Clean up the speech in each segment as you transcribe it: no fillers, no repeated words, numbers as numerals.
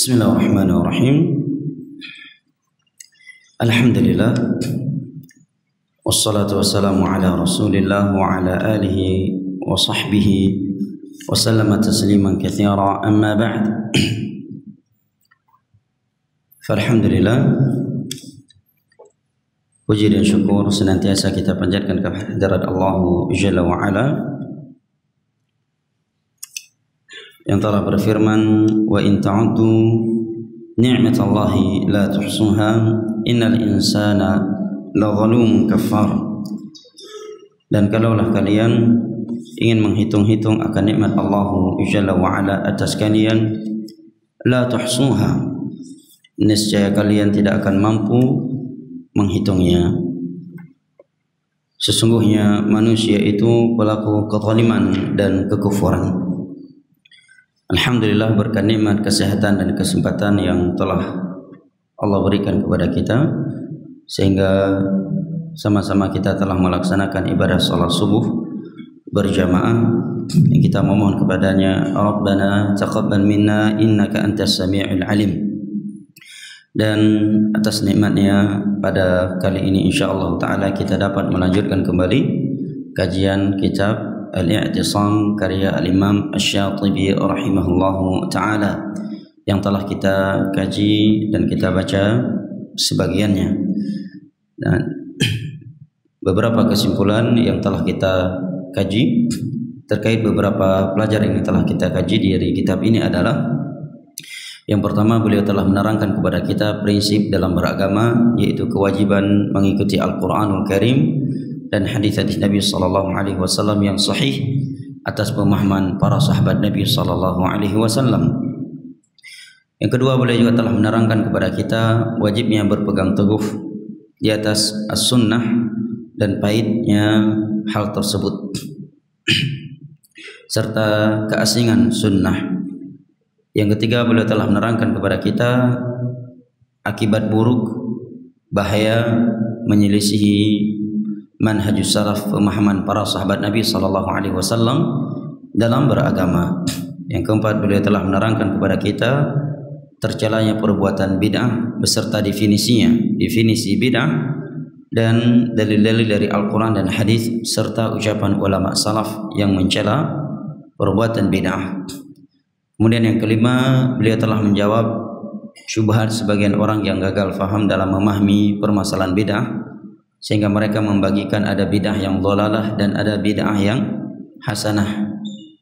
Bismillahirrahmanirrahim. Alhamdulillah. Wassalatu wassalamu ala Rasulillah wa ala alihi wa sahbihi wa sallama tasliman katsira, amma ba'd. Alhamdulillah, puji dan syukur senantiasa kita panjatkan kehadirat Allah Jalla wa Ala yang telah berfirman, wa in ta'uddu ni'matallahi la tuhsuha innal insana lazalumun kafar. Dan kalaulah kalian ingin menghitung-hitung akan nikmat Allah Jalla wa Ala atas kalian, la tuhsuha, niscaya kalian tidak akan mampu menghitungnya. Sesungguhnya manusia itu pelaku kezaliman dan kekufuran. Alhamdulillah, berkat nikmat kesehatan dan kesempatan yang telah Allah berikan kepada kita, sehingga sama-sama kita telah melaksanakan ibadah salat subuh berjamaah. Kita memohon kepadanya, Rabbana taqabbal minna innaka antas sami'ul alim. Dan atas nikmatnya pada kali ini insyaallah ta'ala kita dapat melanjutkan kembali kajian kitab Al-I'tisam karya Al-Imam Asy-Syatibi rahimahullahu ta'ala yang telah kita kaji dan kita baca sebagiannya. Dan beberapa kesimpulan yang telah kita kaji terkait beberapa pelajaran yang telah kita kaji dari kitab ini adalah, yang pertama, beliau telah menerangkan kepada kita prinsip dalam beragama, yaitu kewajiban mengikuti Al-Quranul Karim dan hadis-hadis Nabi sallallahu alaihi wasallam yang sahih atas pemahaman para sahabat Nabi sallallahu alaihi wasallam. Yang kedua, beliau juga telah menerangkan kepada kita wajibnya berpegang teguh di atas as-sunnah dan pahitnya hal tersebut serta keasingan sunnah. Yang ketiga, beliau telah menerangkan kepada kita akibat buruk, bahaya menyelisihi manhajus salaf, pemahaman para sahabat Nabi sallallahu alaihi wasallam dalam beragama. Yang keempat, beliau telah menerangkan kepada kita tercelanya perbuatan bid'ah beserta definisinya, definisi bid'ah dan dalil-dalil dari Al-Quran dan hadis serta ucapan ulama salaf yang mencela perbuatan bid'ah. Kemudian yang kelima, beliau telah menjawab syubhat sebagian orang yang gagal faham dalam memahami permasalahan bid'ah, sehingga mereka membagikan ada bid'ah yang dhalalah dan ada bid'ah yang hasanah.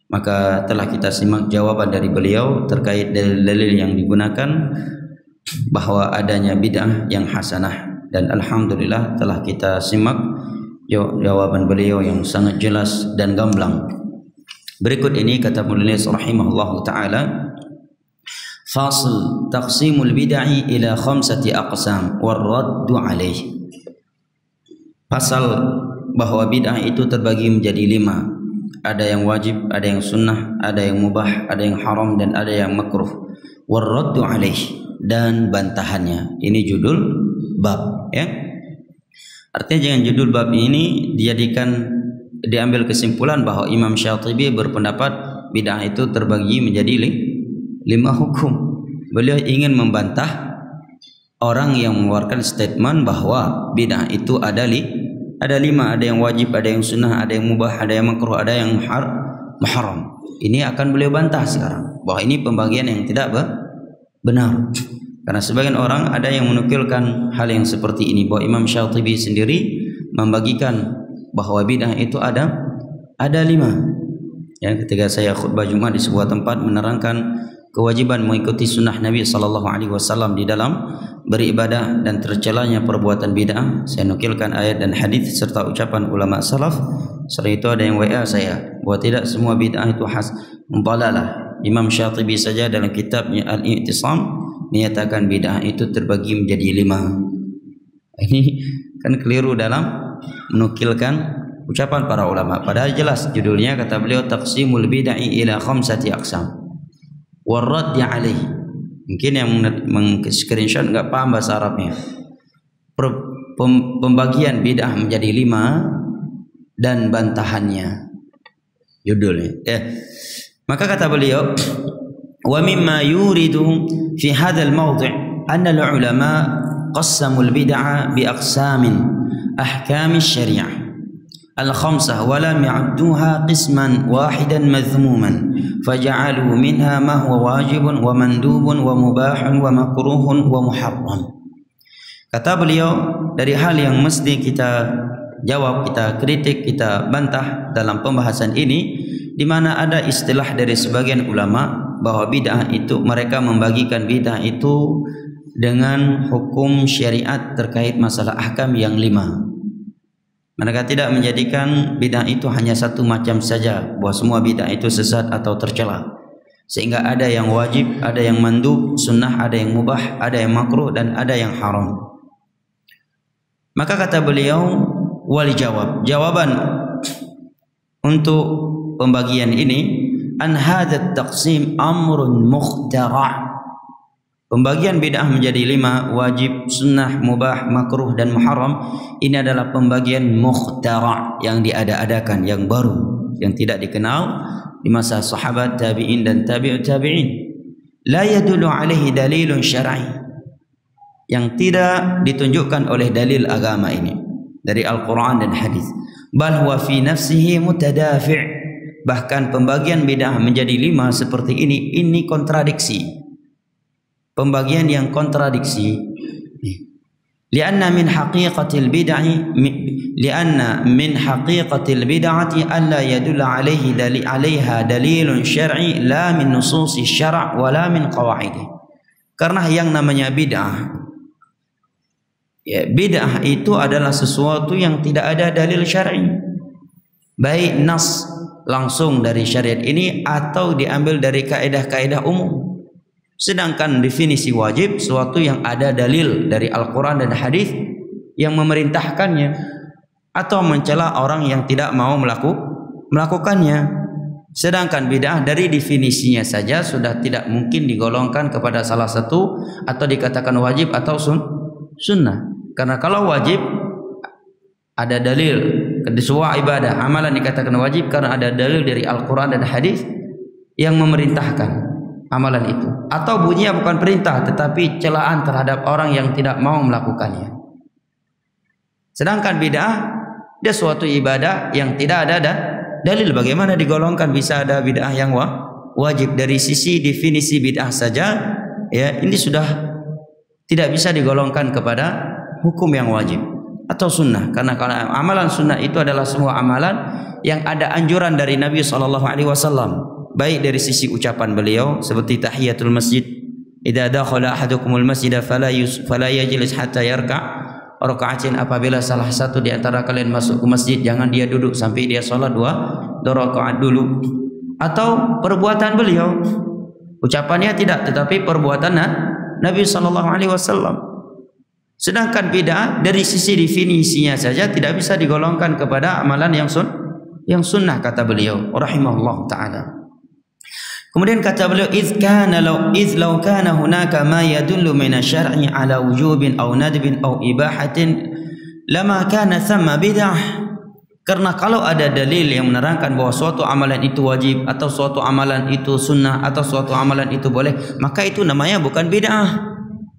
Maka telah kita simak jawaban dari beliau terkait dalil-dalil yang digunakan bahwa adanya bid'ah yang hasanah, dan alhamdulillah telah kita simak jawaban beliau yang sangat jelas dan gamblang. Berikut ini kata penulis rahimahullahu ta'ala, fasl taqsimul bid'ah ila khamsati aqsam warraddu alaih. Pasal bahwa bid'ah itu terbagi menjadi 5. Ada yang wajib, ada yang sunnah, ada yang mubah, ada yang haram, dan ada yang makruh. Warraddu alaih, dan bantahannya. Ini judul bab, ya. Artinya jangan judul bab ini diambil kesimpulan bahwa Imam Syatibi berpendapat bid'ah itu terbagi menjadi 5 hukum. Beliau ingin membantah orang yang mengeluarkan statement bahwa bid'ah itu ada 5, ada yang wajib, ada yang sunnah, ada yang mubah, ada yang makruh, ada yang haram. Ini akan beliau bantah sekarang bahwa ini pembagian yang tidak benar. Karena sebagian orang ada yang menukilkan hal yang seperti ini, bahwa Imam Syatibi sendiri membagikan bahwa bid'ah itu ada 5. Ya, ketika saya khutbah Jumat di sebuah tempat menerangkan kewajiban mengikuti sunnah Nabi sallallahu alaihi wasallam di dalam beribadah dan tercelanya perbuatan bid'ah, saya nukilkan ayat dan hadis serta ucapan ulama salaf. Setelah itu ada yang WA saya bahwa tidak semua bid'ah itu dhalalah. Imam Syatibi saja dalam kitabnya Al-I'tisam menyatakan bid'ah itu terbagi menjadi 5. Ini kan keliru dalam menukilkan ucapan para ulama. Padahal jelas judulnya, kata beliau, taqsimul bid'ah ila khamsati aqsam warraddi alaih. Mungkin yang screenshot enggak paham bahasa Arabnya. Pembagian bid'ah menjadi 5 dan bantahannya, judulnya. Maka kata beliau, Wa mimma yuridu fi hadzal mawdi' anna al-ulama qassamu al-bid'ah bi aqsamin ahkam asy-syari'ah al-khamsah wa lam ya'udduha qisman wahidan madhmuman faja'alu minha ma huwa wajibun wa mandubun wa mubahun wa makruhun wa muharram. Kata beliau, dari hal yang mesti kita jawab, kita kritik, kita bantah dalam pembahasan ini, di mana ada istilah dari sebagian ulama bahwa bid'ah itu, mereka membagikan bid'ah itu dengan hukum syariat terkait masalah ahkam yang 5. Mereka tidak menjadikan bid'ah itu hanya satu macam saja, bahwa semua bid'ah itu sesat atau tercela, sehingga ada yang wajib, ada yang mandub, sunnah, ada yang mubah, ada yang makruh, dan ada yang haram. Maka kata beliau, wal jawab, jawaban untuk pembagian ini, an hadzal taqsim amrun mukhtara'. Pembagian bid'ah menjadi 5, wajib, sunnah, mubah, makruh, dan muharram, ini adalah pembagian mukhtara', yang diada-adakan, yang baru, yang tidak dikenal di masa sahabat, tabi'in, dan tabi'ut tabi'in. La yadullu alaihi dalilun syar'i, yang tidak ditunjukkan oleh dalil agama ini dari Al-Quran dan hadis. Bal huwa fi nafsihi mutadafi'. Bahkan pembagian bid'ah menjadi 5 seperti ini kontradiksi. Pembagian yang kontradiksi. Lianna min haqiqatil bid'ah, lianna min haqiqatil bid'ati alla yadulla alaiha dalilun syar'i la min nususi syara' wa la min qawaidi. Karena yang namanya bid'ah, ya, bid'ah itu adalah sesuatu yang tidak ada dalil syar'i, baik nas langsung dari syariat ini atau diambil dari kaedah-kaedah umum. Sedangkan definisi wajib, sesuatu yang ada dalil dari Al-Quran dan hadis yang memerintahkannya atau mencela orang yang tidak mau melakukannya. Sedangkan bid'ah dari definisinya saja sudah tidak mungkin digolongkan kepada salah satu atau dikatakan wajib atau sunnah. Karena kalau wajib ada dalil, sebuah ibadah, amalan dikatakan wajib karena ada dalil dari Al-Quran dan hadis yang memerintahkan amalan itu, atau bunyinya bukan perintah tetapi celaan terhadap orang yang tidak mau melakukannya. Sedangkan bid'ah dia suatu ibadah yang tidak ada dalil. Bagaimana digolongkan bisa ada bid'ah yang wajib? Dari sisi definisi bid'ah saja, ya, ini sudah tidak bisa digolongkan kepada hukum yang wajib atau sunnah. Karena amalan sunnah itu adalah semua amalan yang ada anjuran dari Nabi SAW, baik dari sisi ucapan beliau seperti tahiyatul masjid, idza dakhala ahadukumul masjid fala yajlis hatta yarka' raka'atin. Apabila salah satu di antara kalian masuk ke masjid, jangan dia duduk sampai dia salat 2 rakaat dulu. Atau perbuatan beliau, ucapannya tidak, tetapi perbuatan Nabi SAW. Sedangkan bid'ah dari sisi definisinya saja tidak bisa digolongkan kepada amalan yang sunnah, kata beliau rahimahullah ta'ala. Kemudian kata beliau, iz law kana hunaka ma yadullu min asy-syar'i ala wujubin aw nadbin aw ibahatin lama kana thamma bid'ah. Karena kalau ada dalil yang menerangkan bahwa suatu amalan itu wajib atau suatu amalan itu sunnah atau suatu amalan itu boleh, maka itu namanya bukan bid'ah.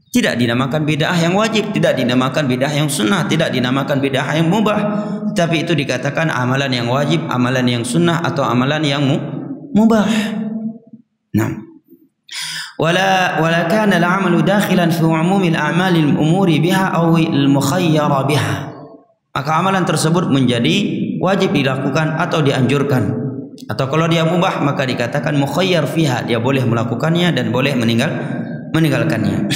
Tidak dinamakan bid'ah yang wajib, tidak dinamakan bid'ah yang sunnah, tidak dinamakan bid'ah yang mubah, tapi itu dikatakan amalan yang wajib, amalan yang sunnah, atau amalan yang mubah. Nah, wala kana al-'amalu dakhilan fi 'umumi al-a'mali al-umuri biha aw al-mukhayyara biha. Maka amalan tersebut menjadi wajib dilakukan atau dianjurkan, atau kalau dia mubah maka dikatakan mukhayyar fiha, dia boleh melakukannya dan boleh meninggalkannya.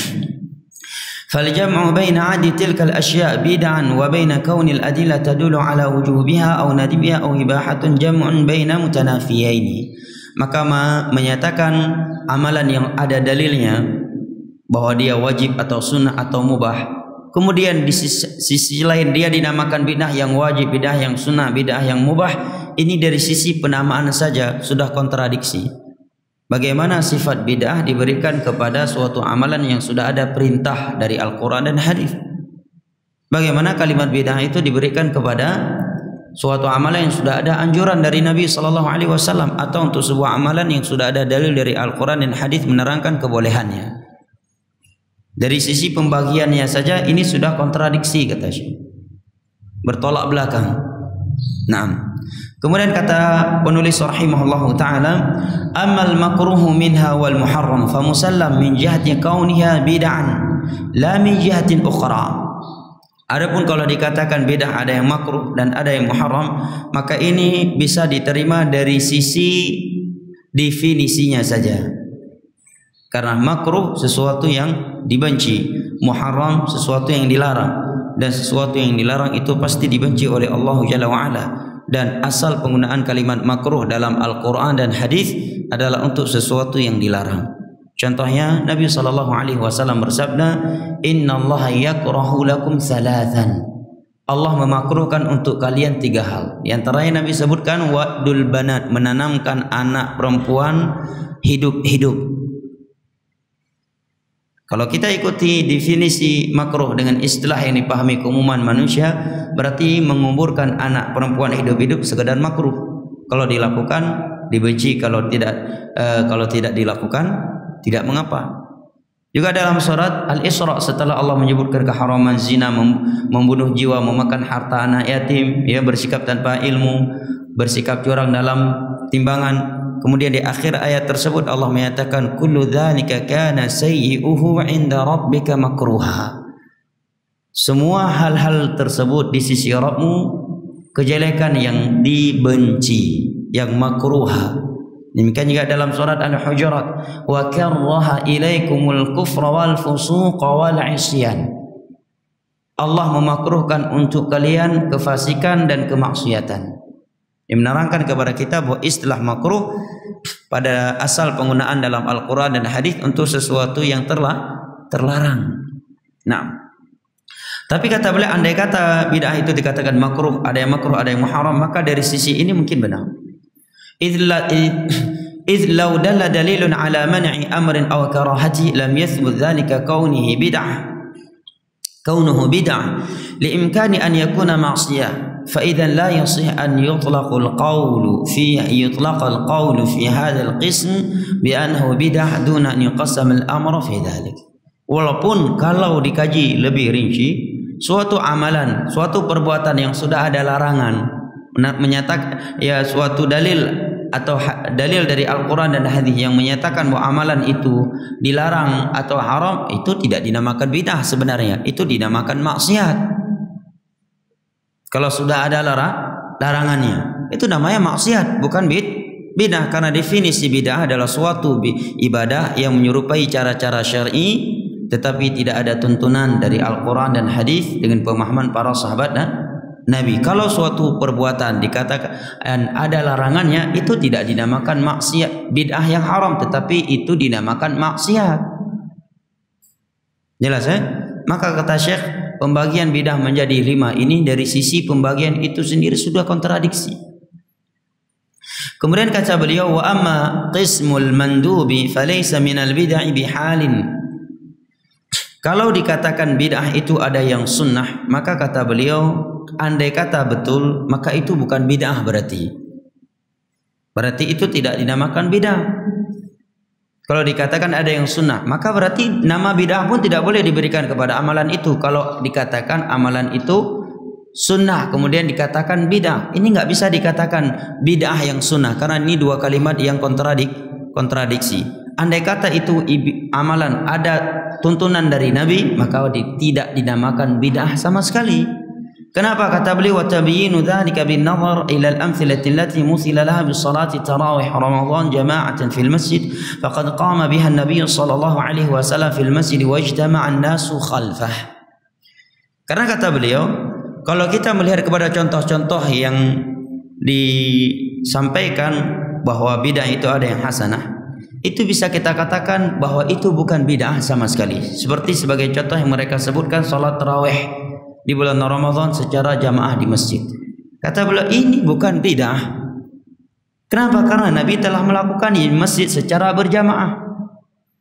فالجمع بين عد تلك الأشياء بدعا وبين كون الأدلة تدل على وجوبها أو ندبها أو إباحة جمع بين متنافيين. Maka menyatakan amalan yang ada dalilnya bahwa dia wajib atau sunnah atau mubah, kemudian di sisi lain dia dinamakan bid'ah yang wajib, bid'ah yang sunnah, bid'ah yang mubah, ini dari sisi penamaan saja sudah kontradiksi. Bagaimana sifat bid'ah diberikan kepada suatu amalan yang sudah ada perintah dari Al-Quran dan hadis? Bagaimana kalimat bid'ah itu diberikan kepada suatu amalan yang sudah ada anjuran dari Nabi SAW, atau untuk sebuah amalan yang sudah ada dalil dari Al-Quran dan hadis menerangkan kebolehannya. Dari sisi pembagiannya saja ini sudah kontradiksi, kata Syekh, bertolak belakang. Naam. Kemudian kata penulis rahimahullahu taala, amal makruhu minha wal muharram fa musallam min jihati kauniha bid'an la min jihatin ukhra. Adapun kalau dikatakan bid'ah ada yang makruh dan ada yang muharram, maka ini bisa diterima dari sisi definisinya saja. Karena makruh sesuatu yang dibenci, muharram sesuatu yang dilarang, dan sesuatu yang dilarang itu pasti dibenci oleh Allah Jalla wa Ala. Dan asal penggunaan kalimat makruh dalam Al-Quran dan hadis adalah untuk sesuatu yang dilarang. Contohnya Nabi SAW bersabda, Inna Allah yakrahu lakum thalathan. Allah memakruhkan untuk kalian 3 hal. Di antaranya Nabi sebutkan wa'dul banat, menanamkan anak perempuan hidup-hidup. Kalau kita ikuti definisi makruh dengan istilah yang dipahami keumuman manusia, berarti menguburkan anak perempuan hidup-hidup sekedar makruh. Kalau dilakukan dibenci, kalau tidak dilakukan tidak mengapa. Juga dalam surat Al-Isra, setelah Allah menyebutkan keharaman zina, membunuh jiwa, memakan harta anak yatim, ya, bersikap tanpa ilmu, bersikap curang dalam timbangan. Kemudian di akhir ayat tersebut Allah menyatakan kullu dzalika kana sayyi'uhu 'inda rabbika makruha. Semua hal-hal tersebut di sisi Rabbmu kejelekan yang dibenci, yang makruha. Demikian juga dalam surat Al-Hujurat, wa karraha ilaikumul kufra wal fusuqa wal 'isyan. Allah memakruhkan untuk kalian kefasikan dan kemaksiatan. Yang menerangkan kepada kita bahwa istilah makruh pada asal penggunaan dalam Al-Quran dan hadis untuk sesuatu yang terlarang. Nah, tapi kata beliau, andai kata bid'ah itu dikatakan makruh, ada yang makruh, ada yang muharram, maka dari sisi ini mungkin benar. إذ لو دل دليل على منع أمر أو كراهته لم يثبت ذلك كونه بدعة لإمكان أن يكون معصية فإذا لا يصح أن يطلق القول في هذا القسم بأنه بدعة دون أن يقسم الأمر في ذلك. Walaupun kalau dikaji lebih rinci, suatu amalan, suatu perbuatan yang sudah ada larangan, menyatakan ya suatu dalil atau dalil dari Al-Quran dan hadis yang menyatakan bahwa amalan itu dilarang atau haram, itu tidak dinamakan bid'ah sebenarnya, itu dinamakan maksiat. Kalau sudah ada larangannya, itu namanya maksiat, bukan bid'ah. Karena definisi bid'ah adalah suatu ibadah yang menyerupai cara-cara syar'i tetapi tidak ada tuntunan dari Al-Quran dan hadis dengan pemahaman para sahabat dan Nabi. Kalau suatu perbuatan dikatakan ada larangannya, itu tidak dinamakan maksiat bid'ah yang haram, tetapi itu dinamakan maksiat. Jelas ya? Maka kata Syekh, pembagian bid'ah menjadi 5 ini dari sisi pembagian itu sendiri sudah kontradiksi. Kemudian kata beliau, wa amma qismul mandubi falaysa minal bid'ah bihalin. Kalau dikatakan bid'ah itu ada yang sunnah, maka kata beliau, andai kata betul, maka itu bukan bid'ah berarti. Berarti itu tidak dinamakan bid'ah. Kalau dikatakan ada yang sunnah, maka berarti nama bid'ah pun tidak boleh diberikan kepada amalan itu. Kalau dikatakan amalan itu sunnah, kemudian dikatakan bid'ah, ini nggak bisa dikatakan bid'ah yang sunnah, karena ini 2 kalimat yang kontradiksi. Andai kata itu amalan ada tuntunan dari Nabi, maka tidak dinamakan bid'ah sama sekali. Kenapa? Kata beliau, wa tabyinu dzalika bin nazar ila al-amthilati allati musila laha bi salati tarawih Ramadan jama'atan fil masjid faqad qama biha an-nabiy sallallahu alaihi wasallam fil masjid wa ijtama'a an-nasu khalfah. Karena kata beliau, kalau kita melihat kepada contoh-contoh yang disampaikan bahwa bid'ah itu ada yang hasanah, itu bisa kita katakan bahwa itu bukan bid'ah sama sekali. Seperti sebagai contoh yang mereka sebutkan salat tarawih di bulan Ramadan secara jamaah di masjid. Kata beliau, ini bukan bid'ah. Kenapa? Karena Nabi telah melakukan di masjid secara berjamaah.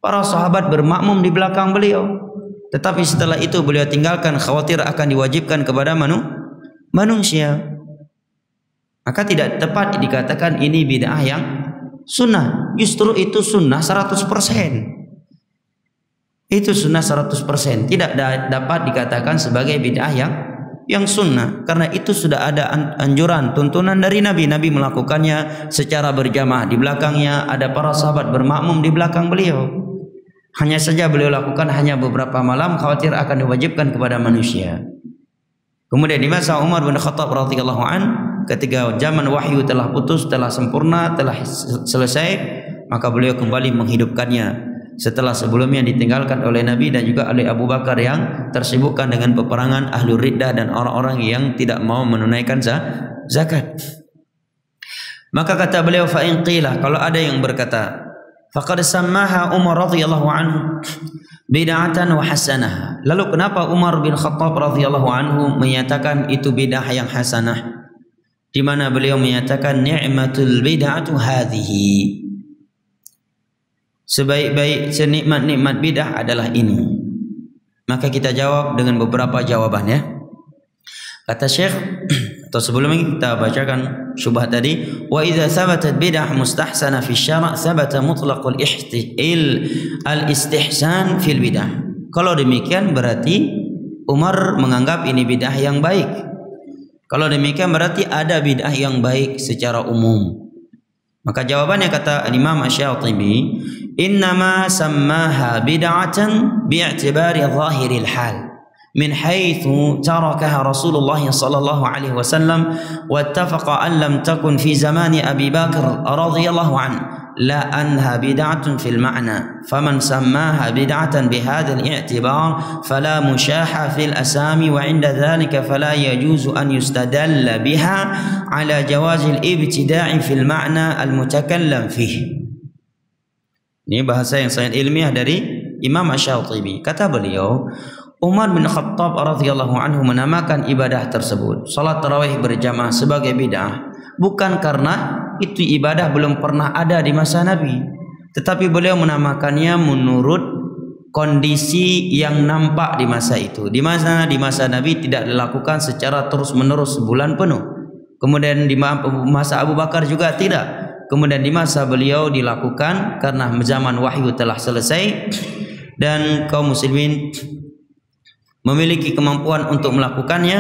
Para sahabat bermakmum di belakang beliau. Tetapi setelah itu beliau tinggalkan, khawatir akan diwajibkan kepada manusia. Maka tidak tepat dikatakan ini bid'ah yang sunnah. Justru itu sunnah 100%. Itu sunnah 100%. Tidak dapat dikatakan sebagai bid'ah yang sunnah. Karena itu sudah ada anjuran, tuntunan dari Nabi. Nabi melakukannya secara berjamaah. Di belakangnya ada para sahabat bermakmum di belakang beliau. Hanya saja beliau lakukan hanya beberapa malam, khawatir akan diwajibkan kepada manusia. Kemudian di masa Umar bin Khattab radhiyallahu an, ketika zaman wahyu telah putus, telah sempurna, telah selesai, maka beliau kembali menghidupkannya. Setelah sebelumnya ditinggalkan oleh Nabi dan juga oleh Abu Bakar yang tersibukkan dengan peperangan Ahlul Riddah dan orang-orang yang tidak mau menunaikan zakat. Maka kata beliau, fa in qila, kalau ada yang berkata, faqad sammaha Umar radhiyallahu anhu bid'atan wa hasanah. Lalu kenapa Umar bin Khattab radhiyallahu anhu menyatakan itu bid'ah yang hasanah? Di mana beliau menyatakan ni'matul bid'atu hadhihi. Sebaik-baik, senikmat-nikmat bid'ah adalah ini. Maka kita jawab dengan beberapa jawaban ya. Kata Syekh, atau sebelumnya kita bacakan syubhat tadi, wa idza thabatat bid'ah mustahsana fi syara' thabata mutlaqul al-istihsan fil bid'ah. Kalau demikian berarti Umar menganggap ini bid'ah yang baik. Kalau demikian berarti ada bid'ah yang baik secara umum. Maka jawabannya kata Imam Asy-Syatibi, innama sammaha bid'atan bi'tibari zahiril hal min haitsu tarakaha Rasulullah sallallahu alaihi wasallam wattafaqa an lam takun fi zamani Abi Bakar radhiyallahu anhu la anha bid'atun fil ma'na faman sammaha bid'atan bihadha al-i'tibar fala mushaha fil asami wa 'inda dhalika fala yajuzu an yustadalla biha ala jawaz al-ibtida'i fil ma'na al-mutakallam fihi. Ini bahasa yang sangat ilmiah dari Imam Asy-Syatibi. Kata beliau, Umar bin Khattab radhiyallahu anhu menamakan ibadah tersebut, salat tarawih berjamaah, sebagai bid'ah bukan karena itu ibadah belum pernah ada di masa Nabi, tetapi beliau menamakannya menurut kondisi yang nampak di masa itu. Di masa Nabi tidak dilakukan secara terus-menerus sebulan penuh. Kemudian di masa Abu Bakar juga tidak. Kemudian di masa beliau dilakukan karena zaman wahyu telah selesai dan kaum muslimin memiliki kemampuan untuk melakukannya,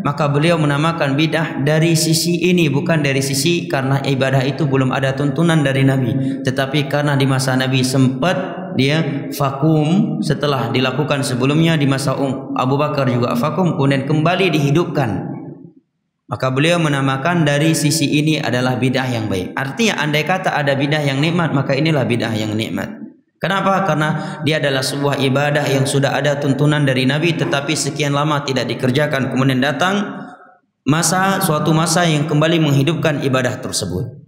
maka beliau menamakan bid'ah dari sisi ini, bukan dari sisi karena ibadah itu belum ada tuntunan dari Nabi, tetapi karena di masa Nabi sempat dia vakum setelah dilakukan sebelumnya, di masa Abu Bakar juga vakum, kemudian kembali dihidupkan. Maka beliau menamakan dari sisi ini adalah bid'ah yang baik. Artinya andai kata ada bid'ah yang nikmat, maka inilah bid'ah yang nikmat. Kenapa? Karena dia adalah sebuah ibadah yang sudah ada tuntunan dari Nabi, tetapi sekian lama tidak dikerjakan. Kemudian datang suatu masa yang kembali menghidupkan ibadah tersebut.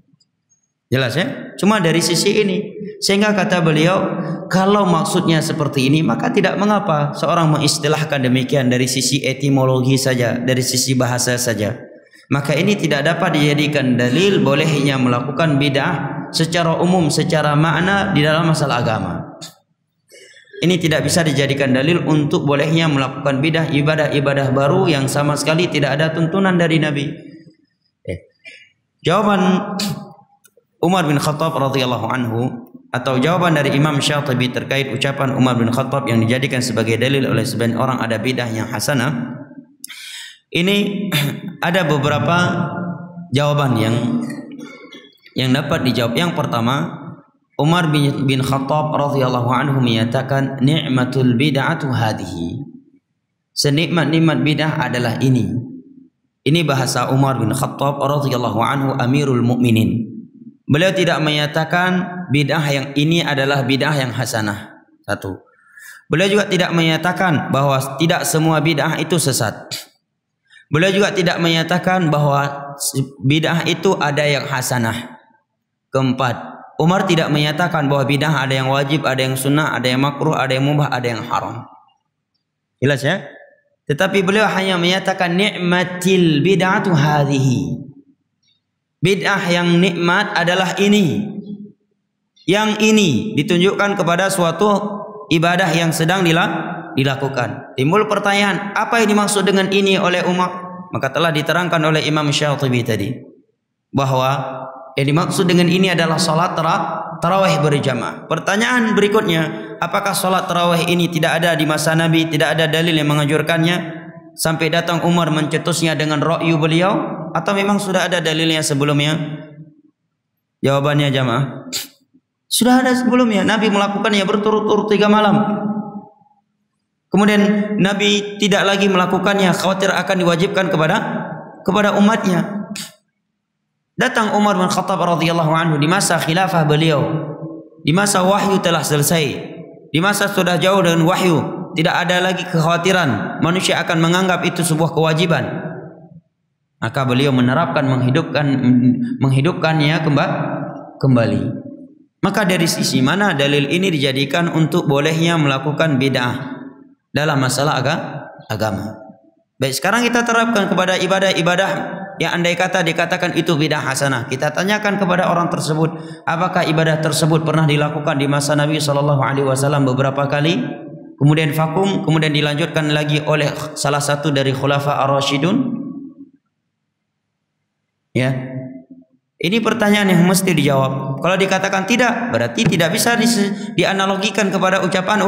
Jelas ya? Cuma dari sisi ini. Sehingga kata beliau, kalau maksudnya seperti ini, maka tidak mengapa seorang mengistilahkan demikian dari sisi etimologi saja, dari sisi bahasa saja. Maka ini tidak dapat dijadikan dalil bolehnya melakukan bid'ah secara umum, secara makna di dalam masalah agama. Ini tidak bisa dijadikan dalil untuk bolehnya melakukan bid'ah, ibadah-ibadah baru yang sama sekali tidak ada tuntunan dari Nabi. Jawaban Umar bin Khattab radhiyallahu anhu, atau jawaban dari Imam Syatibi terkait ucapan Umar bin Khattab yang dijadikan sebagai dalil oleh sebagian orang ada bid'ah yang hasanah, ini ada beberapa jawaban yang dapat dijawab. Yang pertama, Umar bin Khattab radhiyallahu anhu menyatakan ni'matul bid'atu hadhihi. Senikmat-nikmat bid'ah adalah ini. Ini bahasa Umar bin Khattab radhiyallahu anhu, Amirul Mukminin. Beliau tidak menyatakan bid'ah yang ini adalah bid'ah yang hasanah. Satu. Beliau juga tidak menyatakan bahwa tidak semua bid'ah itu sesat. Beliau juga tidak menyatakan bahwa bid'ah itu ada yang hasanah. Keempat, Umar tidak menyatakan bahwa bid'ah ada yang wajib, ada yang sunnah, ada yang makruh, ada yang mubah, ada yang haram. Jelas ya? Tetapi beliau hanya menyatakan ni'matil bid'atu hadhihi. Bid'ah yang nikmat adalah ini. Yang ini ditunjukkan kepada suatu ibadah yang sedang dilakukan. Timbul pertanyaan, apa yang dimaksud dengan ini oleh Umar? Maka telah diterangkan oleh Imam Syatibi tadi. bahwa yang dimaksud dengan ini adalah salat tarawih berjamaah. Pertanyaan berikutnya, apakah salat tarawih ini tidak ada di masa Nabi, tidak ada dalil yang menganjurkannya sampai datang Umar mencetusnya dengan ra'yu beliau, atau memang sudah ada dalilnya sebelumnya? Jawabannya jamaah, sudah ada sebelumnya. Nabi melakukannya berturut-turut 3 malam. Kemudian Nabi tidak lagi melakukannya, khawatir akan diwajibkan kepada umatnya. Datang Umar bin Khattab radhiyallahu anhu di masa khilafah beliau, di masa wahyu telah selesai, di masa sudah jauh dengan wahyu, tidak ada lagi kekhawatiran manusia akan menganggap itu sebuah kewajiban. Maka beliau menerapkan menghidupkannya kembali. Maka dari sisi mana dalil ini dijadikan untuk bolehnya melakukan bid'ah dalam masalah agama? Baik, sekarang kita terapkan kepada ibadah-ibadah yang andai kata dikatakan itu bid'ah hasanah. Kita tanyakan kepada orang tersebut, apakah ibadah tersebut pernah dilakukan di masa Nabi SAW beberapa kali, kemudian vakum, kemudian dilanjutkan lagi oleh salah satu dari khulafa ar-rasyidun? Ya, ini pertanyaan yang mesti dijawab. Kalau dikatakan tidak, berarti tidak bisa dianalogikan kepada ucapan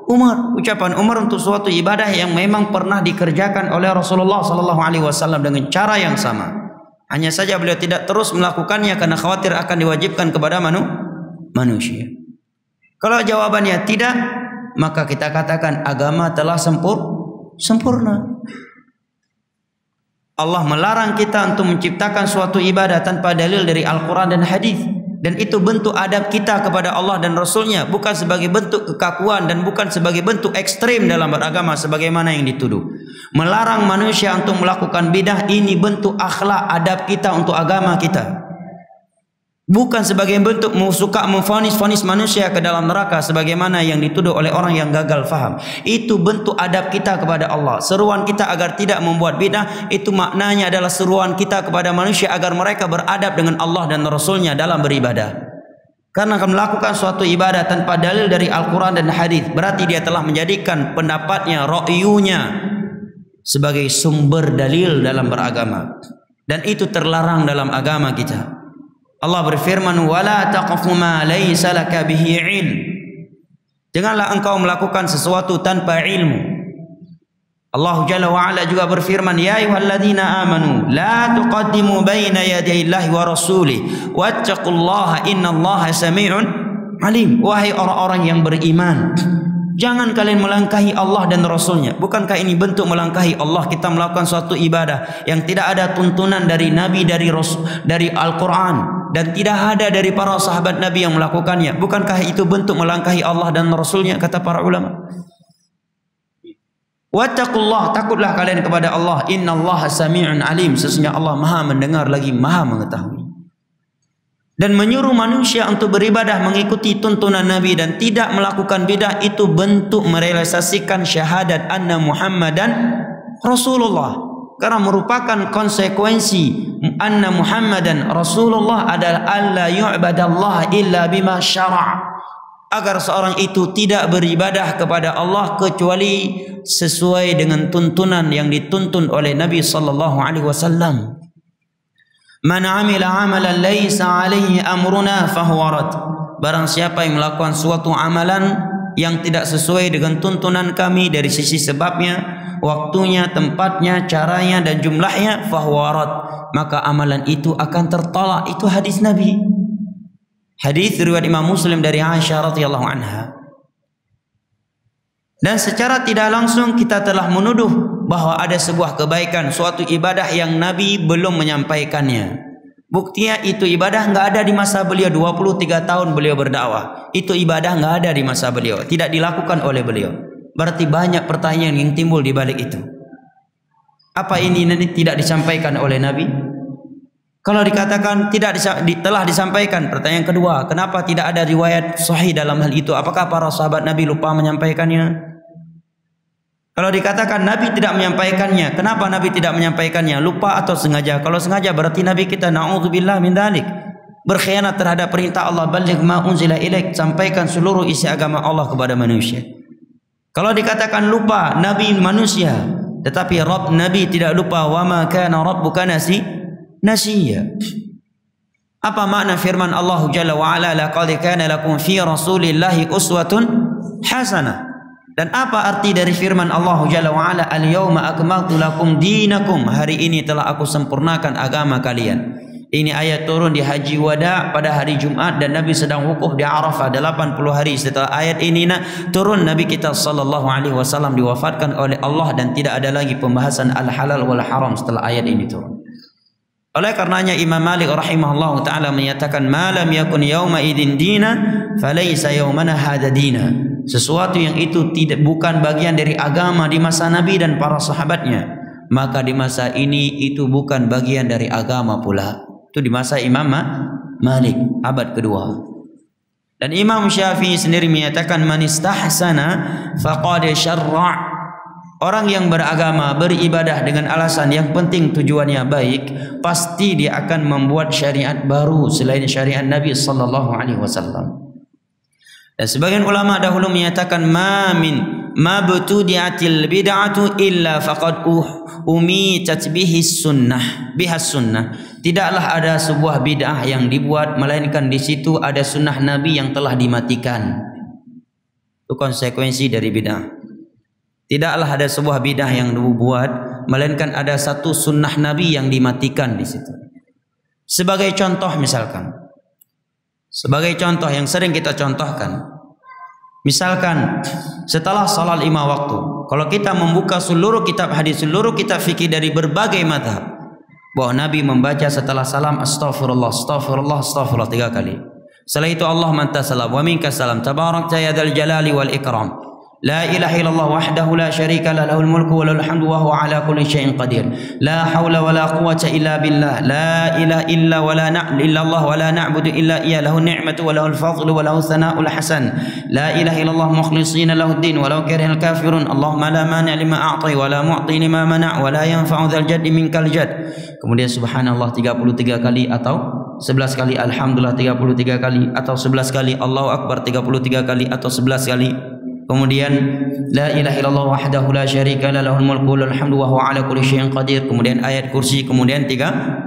Umar. Ucapan Umar untuk suatu ibadah yang memang pernah dikerjakan oleh Rasulullah SAW dengan cara yang sama. Hanya saja beliau tidak terus melakukannya karena khawatir akan diwajibkan kepada manusia. Kalau jawabannya tidak, maka kita katakan agama telah sempurna. Allah melarang kita untuk menciptakan suatu ibadah tanpa dalil dari Al-Quran dan hadis. Dan itu bentuk adab kita kepada Allah dan Rasulnya, bukan sebagai bentuk kekakuan dan bukan sebagai bentuk ekstrim dalam beragama sebagaimana yang dituduh. Melarang manusia untuk melakukan bidah, ini bentuk akhlak adab kita untuk agama kita, bukan sebagai bentuk suka memfonis manusia ke dalam neraka sebagaimana yang dituduh oleh orang yang gagal faham. Itu bentuk adab kita kepada Allah. Seruan kita agar tidak membuat bidah, itu maknanya adalah seruan kita kepada manusia agar mereka beradab dengan Allah dan Rasulnya dalam beribadah. Karena akan melakukan suatu ibadah tanpa dalil dari Al-Quran dan hadis, berarti dia telah menjadikan pendapatnya, ra'yunya sebagai sumber dalil dalam beragama, dan itu terlarang dalam agama kita. Allah berfirman, wala taqfu ma laysa laka bihi ilm. Janganlah engkau melakukan sesuatu tanpa ilmu. Allah Jalla wa Ala juga berfirman, ya ayyuhalladzina amanu la tuqaddimu baina yadayillahi wa rasulih wattaqullaha innallaha sami'un alim. Wahai orang-orang yang beriman, jangan kalian melangkahi Allah dan Rasulnya. Bukankah ini bentuk melangkahi Allah? Kita melakukan suatu ibadah yang tidak ada tuntunan dari Nabi, dari Al-Quran, dan tidak ada dari para sahabat Nabi yang melakukannya. Bukankah itu bentuk melangkahi Allah dan Rasulnya? Kata para ulama, wattaqullah, takutlah kalian kepada Allah, innallaha sami'un alim, sesungguhnya Allah maha mendengar lagi maha mengetahui. Dan menyuruh manusia untuk beribadah mengikuti tuntunan Nabi dan tidak melakukan bidah, itu bentuk merealisasikan syahadat anna Muhammadan Rasulullah. Karena merupakan konsekuensi anna Muhammadan Rasulullah adalah alla yu'badallaha illa bima syara', agar seorang itu tidak beribadah kepada Allah kecuali sesuai dengan tuntunan yang dituntun oleh Nabi sallallahu alaihi wasallam. Man 'amila 'amalan laisa 'alaihi amruna fahuwa rad. Barang siapa yang melakukan suatu amalan yang tidak sesuai dengan tuntunan kami dari sisi sebabnya, waktunya, tempatnya, caranya dan jumlahnya, fahuwa rad, maka amalan itu akan tertolak. Itu hadis Nabi. Hadis riwayat Imam Muslim dari Aisyah radhiyallahu anha. Dan secara tidak langsung kita telah menuduh bahwa ada sebuah kebaikan, suatu ibadah yang Nabi belum menyampaikannya. Buktinya itu ibadah enggak ada di masa beliau. 23 tahun beliau berdakwah, itu ibadah enggak ada di masa beliau, tidak dilakukan oleh beliau. Berarti banyak pertanyaan yang timbul di balik itu. Apa ini nanti tidak disampaikan oleh Nabi? Kalau dikatakan telah disampaikan, pertanyaan kedua, kenapa tidak ada riwayat sahih dalam hal itu? Apakah para sahabat Nabi lupa menyampaikannya? Kalau dikatakan Nabi tidak menyampaikannya, kenapa Nabi tidak menyampaikannya? Lupa atau sengaja? Kalau sengaja berarti Nabi kita na'udzubillah min dzalik, berkhianat terhadap perintah Allah, balligh ma unzila ilaik, sampaikan seluruh isi agama Allah kepada manusia. Kalau dikatakan lupa, Nabi manusia, tetapi Rabb Nabi tidak lupa, wa ma kana rabbuka nasiya. Apa makna firman Allah Jalla wa Ala, laqad kana lakum fi Rasulillahi uswatun hasanah? Dan apa arti dari firman Allah Jalla wa Ala, al-yauma akmaltu lakum dinakum? Hari ini telah aku sempurnakan agama kalian. Ini ayat turun di Haji Wada pada hari Jumat dan Nabi sedang wukuf di Arafah 80 hari setelah ayat ini turun. Nabi kita sallallahu alaihi wasallam diwafatkan oleh Allah dan tidak ada lagi pembahasan al-halal wal haram setelah ayat ini turun. Oleh karenanya Imam Malik rahimahullah taala menyatakan, "Ma lam yakun yauma idzin dina falaysa yaumana hadza dina." Sesuatu yang itu tidak bukan bagian dari agama di masa Nabi dan para sahabatnya, maka di masa ini itu bukan bagian dari agama pula. Itu di masa Imam Malik abad kedua. Dan Imam Syafi'i sendiri menyatakan, man istahsana faqad syarra'. Orang yang beragama, beribadah dengan alasan yang penting tujuannya baik, pasti dia akan membuat syariat baru selain syariat Nabi sallallahu alaihi wasallam. Dan sebagian ulama dahulu menyatakan, ma btudi'atil bid'atu illa faqad umitat bihis sunnah. Tidaklah ada sebuah bid'ah yang dibuat melainkan di situ ada sunnah Nabi yang telah dimatikan. Itu konsekuensi dari bid'ah. Tidaklah ada sebuah bid'ah yang dibuat melainkan ada satu sunnah Nabi yang dimatikan di situ. Sebagai contoh misalkan, sebagai contoh yang sering kita contohkan, misalkan setelah salat 5 waktu, kalau kita membuka seluruh kitab hadis, seluruh kitab fikih dari berbagai mazhab, bahwa Nabi membaca setelah salam astaghfirullah, astaghfirullah, astaghfirullah 3 kali. Setelah itu Allah mantasalam wa minkas salam tabarakta ya dzal jalali wal ikram. La ilaha illallah wahdahu la syarika lah, lahul mulku wa lahul hamdu wa huwa ala kulli syai'in qadir. La haula wa la quwwata illa billah. La ilaha illa wa la illallah wa la na'budu illa iyyah. Lahu ni'matu wa lahul fadlu wa lahu tsana'ul hasan. La ilaha illallah mukhlishina lahu ad-din walau karihal kafirun. Allahumma la mani' lima a'ti wa la mu'ti lima mana' wa la yanfa'u dzal jaddi minkal jadd. Kemudian subhanallah 33 kali atau 11 kali, alhamdulillah 33 kali atau 11 kali, Allahu akbar 33 kali atau 11 kali. Kemudian la ilaha illallah wahdahu la syarika lah, lahul mulku wa lahul hamdu wa huwa ala kulli syai'in qadir. Kemudian ayat kursi, kemudian tiga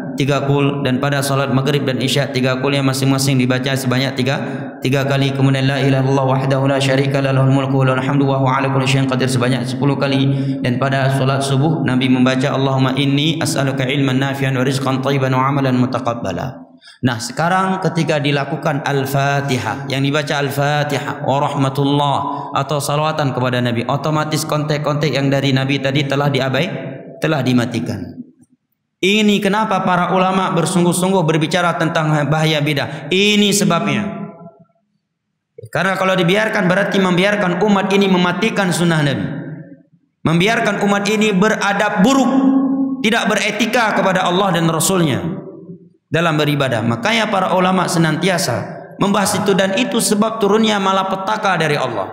kul. Dan pada salat maghrib dan isya 3 kul yang masing-masing dibaca sebanyak 3 kali. Kemudian la ilaha illallah wahdahu la syarika lah, lahul mulku wa lahul hamdu wa huwa ala kulli syai'in qadir sebanyak 10 kali. Dan pada salat subuh Nabi membaca Allahumma inni as'aluka ilman nafi'an wa rizqan thayyiban wa amalan mutaqabbala. Nah, sekarang ketika dilakukan Al-Fatihah, yang dibaca Al-Fatihah wa rahmatullah atau salawatan kepada Nabi, otomatis kontek-kontek yang dari Nabi tadi telah dimatikan. Ini kenapa para ulama bersungguh-sungguh berbicara tentang bahaya bidah. Ini sebabnya. Karena kalau dibiarkan berarti membiarkan umat ini mematikan sunnah Nabi. Membiarkan umat ini beradab buruk, tidak beretika kepada Allah dan Rasulnya dalam beribadah. Makanya para ulama senantiasa membahas itu, dan itu sebab turunnya malapetaka dari Allah.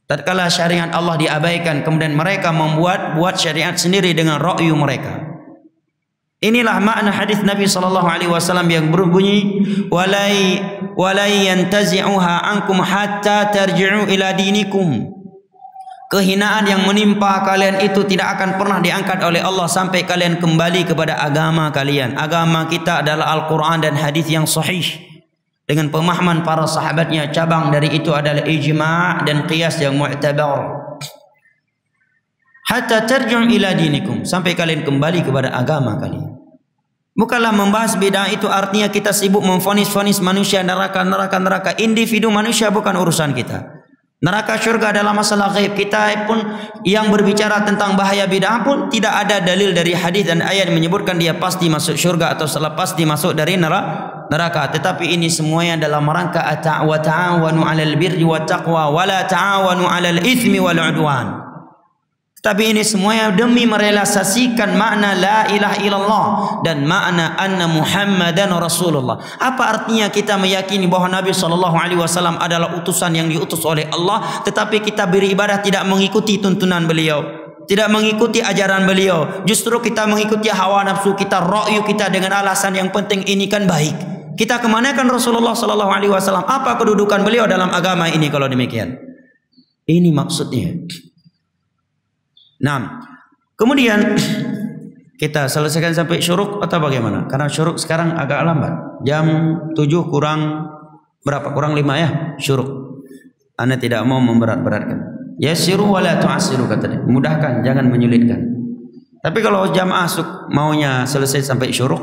Tatkala syariat Allah diabaikan, kemudian mereka buat syariat sendiri dengan ra'yu mereka. Inilah makna hadis Nabi sallallahu alaihi wasallam yang berbunyi, walai yantazi'uha ankum hatta tarji'u ila dinikum. Kehinaan yang menimpa kalian itu tidak akan pernah diangkat oleh Allah sampai kalian kembali kepada agama kalian. Agama kita adalah Al-Quran dan hadis yang sahih dengan pemahaman para sahabatnya. Cabang dari itu adalah ijma' dan qiyas yang mu'tabar. Hatta tarji'u ila dinikum, sampai kalian kembali kepada agama kalian. Bukanlah membahas bid'ah itu artinya kita sibuk memfonis-fonis manusia neraka. Individu manusia bukan urusan kita. Neraka syurga adalah masalah ghaib. Kita pun yang berbicara tentang bahaya bid'ah pun tidak ada dalil dari hadis dan ayat menyebutkan dia pasti masuk syurga atau selepas dimasuk dari neraka. Tetapi ini semuanya dalam rangka wa ta'awanu 'alal birri wat taqwa wa la ta'awanu 'alal itsmi wal 'udwan. Tapi ini semuanya demi merealisasikan makna la ilaha illallah dan makna anna Muhammadan Rasulullah. Apa artinya kita meyakini bahwa Nabi SAW adalah utusan yang diutus oleh Allah, tetapi kita beribadah tidak mengikuti tuntunan beliau, tidak mengikuti ajaran beliau. Justru kita mengikuti hawa nafsu kita, ra'yu kita dengan alasan yang penting ini kan baik. Kita kemanakan Rasulullah SAW? Apa kedudukan beliau dalam agama ini kalau demikian? Ini maksudnya. Nah, kemudian Kita selesaikan sampai syuruk atau bagaimana? Karena syuruk sekarang agak lambat. Jam 7 kurang berapa? Kurang 5 ya syuruk. Anda tidak mau memberat-beratkan. Yasiru wa la tu'assiru kata dia. Mudahkan, jangan menyulitkan. Tapi kalau jamaah maunya selesai sampai syuruk,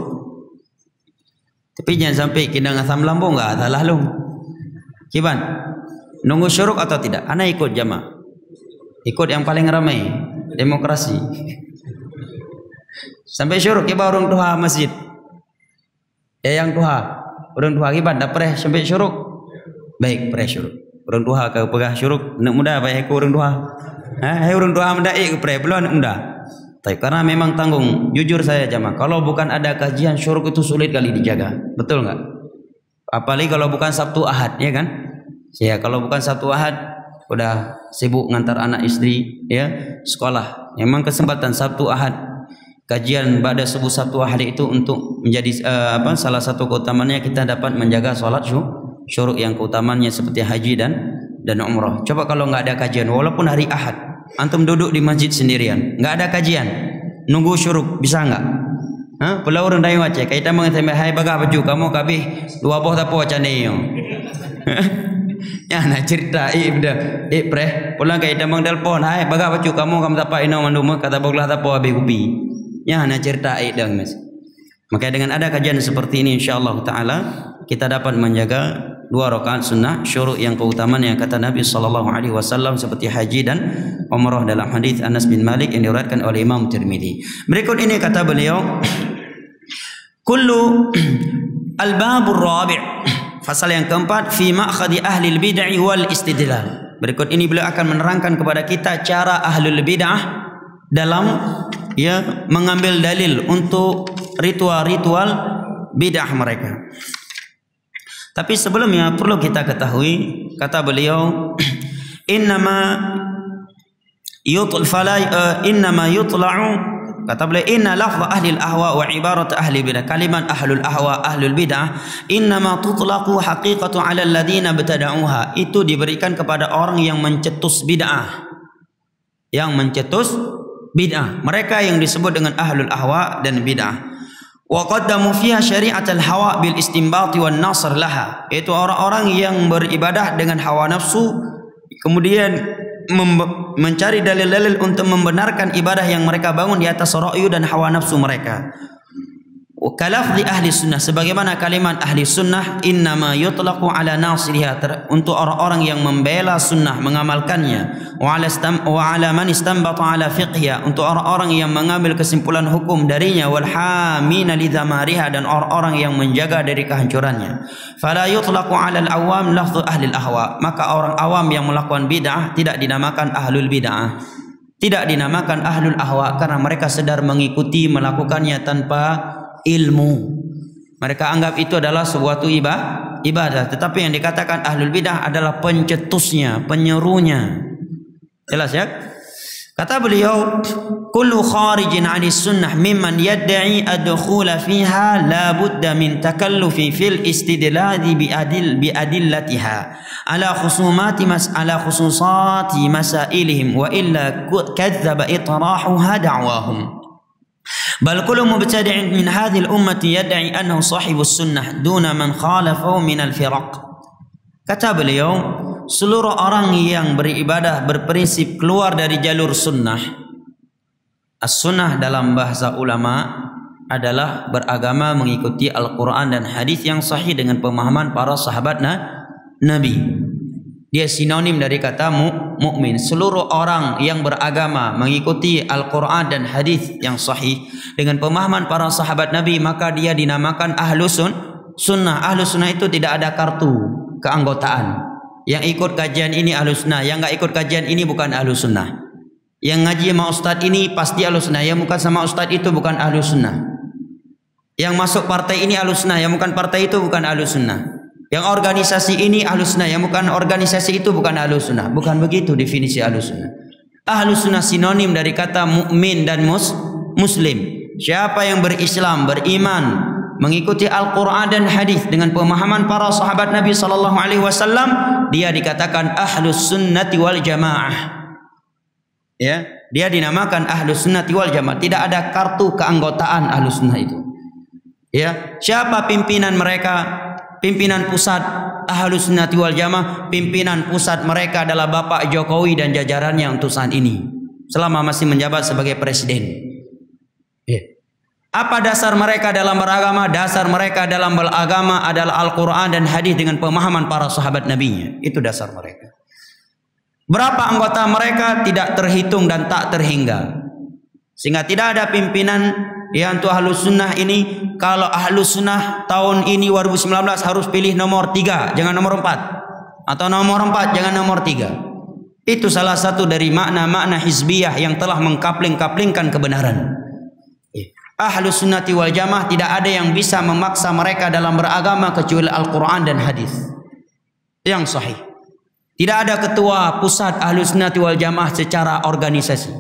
tapi jangan sampai kidang asam lambung enggak ada lalu. Kiban, nunggu syuruk atau tidak? Ana ikut jamaah. Ikut yang paling ramai, demokrasi. Sampai syuruk kiba orang tua masjid. Yang tua, orang tua kiba dah pereh sampai syuruk. Baik, pereh syuruk. Orang tua ke pegah syuruk, nak muda baik orang tua. Hai orang tua muda ke pereh belum nak muda. Tapi karena memang tanggung, jujur saya jamaah, kalau bukan ada kajian syuruk itu sulit kali dijaga. Betul enggak? Apalagi kalau bukan Sabtu Ahad, ya kan? Ya, kalau bukan Sabtu Ahad udah sibuk ngantar anak istri ya sekolah. Memang kesempatan Sabtu Ahad kajian pada subuh Sabtu Ahad itu untuk menjadi salah satu keutamaannya kita dapat menjaga solat syuruk yang keutamaannya seperti haji dan umrah. Coba kalau nggak ada kajian walaupun hari Ahad, antum duduk di masjid sendirian, nggak ada kajian, nunggu syuruk bisa nggak? Pulau orang dayu aja, kita mengenai hai baga baju kamu kabih dua boh tapo cane yo. Ya nak cerita preh pulang kita mang telpon hai baga baju kamu tapa ino manduma kata boglah tapo abi ubi. Ya nak cerita dang mas. Maka dengan ada kajian seperti ini insyaallah taala kita dapat menjaga 2 rakaat sunnah syuruk yang keutamaan yang kata Nabi sallallahu alaihi wasallam seperti haji dan umrah dalam hadis Anas bin Malik yang diriwayatkan oleh Imam Tirmizi. Berikut ini kata beliau kullu al-babur rabi' pasal yang keempat fi ma'khadi ahli al-bid'ah wal istidlal. Berikut ini beliau akan menerangkan kepada kita cara ahlul bid'ah dalam mengambil dalil untuk ritual-ritual bid'ah mereka. Tapi sebelumnya perlu kita ketahui kata beliau innama yutla'u kata beliau inna lafza ahli al-ahwa wa ibarat ahli bid'ah kalimat ahlul ahwa ahlul bid'ah innama tutlaqu haqiqatu 'ala alladhina ibtada'uha itu diberikan kepada orang yang mencetus bid'ah mereka yang disebut dengan ahlul ahwa dan bid'ah. Wa qaddamu fiha syari'atal hawa bil istinbat wan nasr laha, itu orang-orang yang beribadah dengan hawa nafsu kemudian mencari dalil-dalil untuk membenarkan ibadah yang mereka bangun di atas ra'yu dan hawa nafsu mereka. Kalafzi ahli sunnah, sebagaimana kalimat ahli sunnah innama yutlaqu ala nasiriha, untuk orang-orang yang membela sunnah mengamalkannya, wa ala man istanbata ala fiqhiha, untuk orang-orang yang mengambil kesimpulan hukum darinya, wal hamina li dhamariha, dan orang-orang yang menjaga dari kehancurannya. Fala yutlaqu ala al-awam lafzu ahli al-ahwa, maka orang awam yang melakukan bid'ah tidak dinamakan ahlul bid'ah, tidak dinamakan ahlul ahwa, karena mereka sedar mengikuti melakukannya tanpa ilmu. Mereka anggap itu adalah suatu ibadah. Tetapi yang dikatakan ahlul bidah adalah pencetusnya, penyerunya. Jelas ya? Kata beliau, kullu kharijin 'anis sunnah mimman yad'i ad-dukhula fiha la budda min takallufi fil istidlal bi adillatiha ala khususati masailihim wa illa kadzdzaba itrahuha da'wahum. Bal kullu mubtadi'in min hadhihi al-ummati yad'i annahu sahibus sunnah duna man khalafahu min al-firaq. Kata beliau, seluruh orang yang beribadah berprinsip keluar dari jalur sunnah. As-sunnah dalam bahasa ulama adalah beragama mengikuti Al-Quran dan hadis yang sahih dengan pemahaman para sahabat Nabi. Dia sinonim dari kata mukmin. Seluruh orang yang beragama mengikuti Al-Quran dan hadis yang sahih dengan pemahaman para sahabat Nabi, maka dia dinamakan ahlu sunnah. Ahlu sunnah itu tidak ada kartu keanggotaan. Yang ikut kajian ini ahlu sunnah, yang enggak ikut kajian ini bukan ahlu sunnah. Yang ngaji sama ustaz ini pasti ahlu sunnah, yang bukan sama ustaz itu bukan ahlu sunnah. Yang masuk partai ini ahlu sunnah, yang bukan partai itu bukan ahlu sunnah. Yang organisasi ini ahlus sunnah, yang bukan organisasi itu bukan ahlus sunnah. Bukan begitu definisi ahlus sunnah. Ahlus sunnah sinonim dari kata mukmin dan muslim. Siapa yang berislam, beriman, mengikuti Al-Quran dan hadis dengan pemahaman para sahabat Nabi sallallahu alaihi wasallam, dia dikatakan ahlus sunnati wal jamaah. Ya, Dia dinamakan Ahlus Sunnah wal Jamaah. Tidak ada kartu keanggotaan Ahlus Sunnah itu. Ya, siapa pimpinan mereka? Pimpinan pusat Ahlus Sunnah wal Jamaah, pimpinan pusat mereka adalah Bapak Jokowi dan jajarannya untuk saat ini, selama masih menjabat sebagai presiden. Ya. Apa dasar mereka dalam beragama? Dasar mereka dalam beragama adalah Al-Quran dan hadis dengan pemahaman para sahabat Nabi-Nya. Itu dasar mereka. Berapa anggota mereka tidak terhitung dan tak terhingga. Sehingga tidak ada pimpinan yang untuk Ahlus Sunnah ini. Kalau Ahlus Sunnah tahun ini 2019 harus pilih nomor 3, jangan nomor 4. Atau nomor 4, jangan nomor 3. Itu salah satu dari makna-makna hizbiyah yang telah mengkapling-kaplingkan kebenaran. Ahlus Sunnah wal Jamaah tidak ada yang bisa memaksa mereka dalam beragama kecuali Al-Quran dan hadis yang sahih. Tidak ada ketua pusat Ahlus Sunnah wal Jamaah secara organisasi.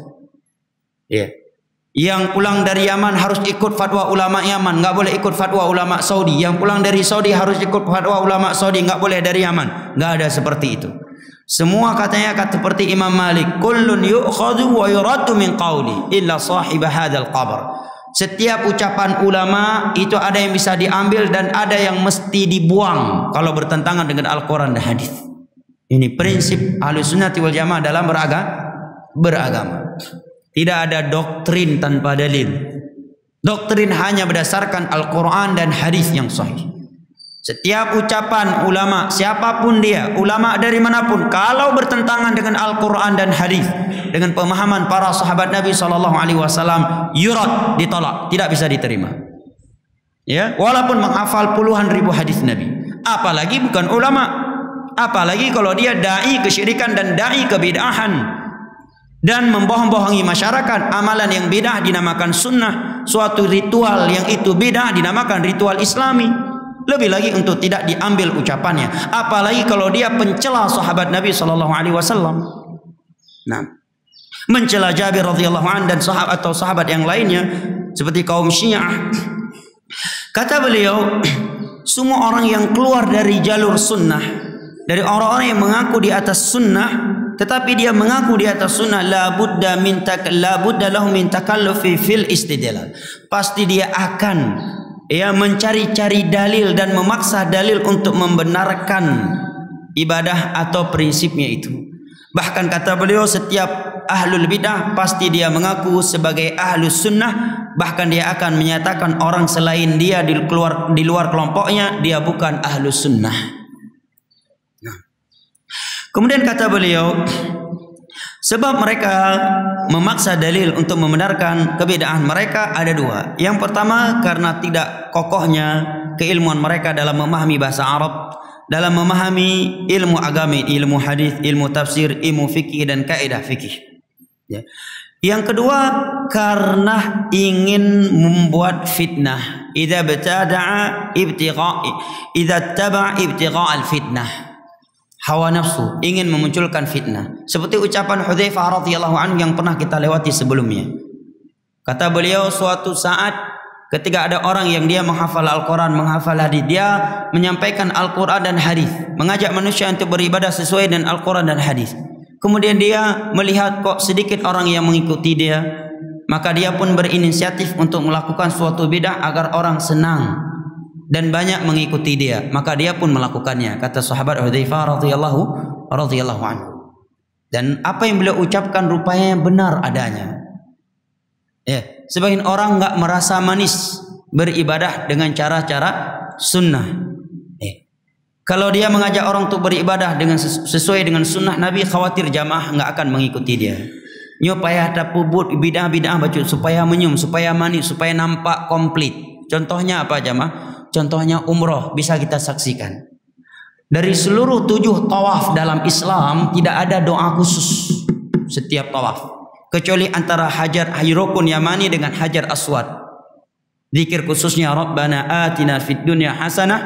Yang pulang dari Yaman harus ikut fatwa ulama Yaman, nggak boleh ikut fatwa ulama Saudi. Yang pulang dari Saudi harus ikut fatwa ulama Saudi, nggak boleh dari Yaman. Nggak ada seperti itu. Semua katanya kata seperti Imam Malik, kullun yu'khadhu wa yuraddu min qawli illa sahib hadzal qabr. Setiap ucapan ulama itu ada yang bisa diambil dan ada yang mesti dibuang kalau bertentangan dengan Al-Quran dan hadis. Ini prinsip Ahlus Sunnah wal Jamaah dalam beragama. Tidak ada doktrin tanpa dalil. Doktrin hanya berdasarkan Al-Quran dan hadis yang sahih. Setiap ucapan ulama, siapapun dia, ulama dari manapun, kalau bertentangan dengan Al-Quran dan hadis, dengan pemahaman para sahabat Nabi SAW, yurad, ditolak, tidak bisa diterima. Ya, walaupun menghafal puluhan ribu hadis Nabi. Apalagi bukan ulama. Apalagi kalau dia dai kesyirikan dan dai kebid'ahan. Dan membohong-bohongi masyarakat. Amalan yang bidah dinamakan sunnah. Suatu ritual yang itu bidah dinamakan ritual islami. Lebih lagi untuk tidak diambil ucapannya. Apalagi kalau dia pencela sahabat Nabi SAW. Nah, mencela Jabir radhiyallahu anhu dan sahabat atau sahabat yang lainnya seperti kaum Syiah. Kata beliau, semua orang yang keluar dari jalur sunnah, dari orang-orang yang mengaku di atas sunnah, tetapi dia mengaku di atas sunnah, la budda lahu min takallufi fil istidlal. Pasti dia akan mencari-cari dalil dan memaksa dalil untuk membenarkan ibadah atau prinsipnya itu. Bahkan kata beliau, setiap ahlul bidah pasti dia mengaku sebagai ahlus sunnah. Bahkan dia akan menyatakan orang selain dia di luar kelompoknya, dia bukan ahlus sunnah. Kemudian kata beliau, sebab mereka memaksa dalil untuk membenarkan kebedaan mereka ada dua. Yang pertama, karena tidak kokohnya keilmuan mereka dalam memahami bahasa Arab, dalam memahami ilmu agama, ilmu hadis, ilmu tafsir, ilmu fikih dan kaidah fikih. Ya. Yang kedua, karena ingin membuat fitnah. Idza taba'a ibtigha' al-fitnah. Hawa nafsu, ingin memunculkan fitnah. Seperti ucapan Hudzaifah radhiyallahu anhu yang pernah kita lewati sebelumnya. Kata beliau, suatu saat ketika ada orang yang dia menghafal Al-Quran, menghafal hadis, dia menyampaikan Al-Quran dan hadis, mengajak manusia untuk beribadah sesuai dengan Al-Quran dan hadis. Kemudian dia melihat kok sedikit orang yang mengikuti dia, maka dia pun berinisiatif untuk melakukan suatu bidah agar orang senang dan banyak mengikuti dia, maka dia pun melakukannya. Kata sahabat Hudzaifah radhiyallahu anhu. Dan apa yang beliau ucapkan rupanya benar adanya. Ya, sebagian orang enggak merasa manis beribadah dengan cara-cara sunnah. Kalau dia mengajak orang untuk beribadah dengan sesuai dengan sunnah Nabi, khawatir jamaah enggak akan mengikuti dia. Nyupaya tapubut bidah-bidah baca supaya menyum, supaya manis, supaya nampak komplit. Contohnya apa jamaah? Contohnya umroh bisa kita saksikan. Dari seluruh 7 tawaf dalam Islam tidak ada doa khusus setiap tawaf, kecuali antara Hajar Rukun Yamani dengan Hajar Aswad. Zikir khususnya Rabbana atina fid dunya hasanah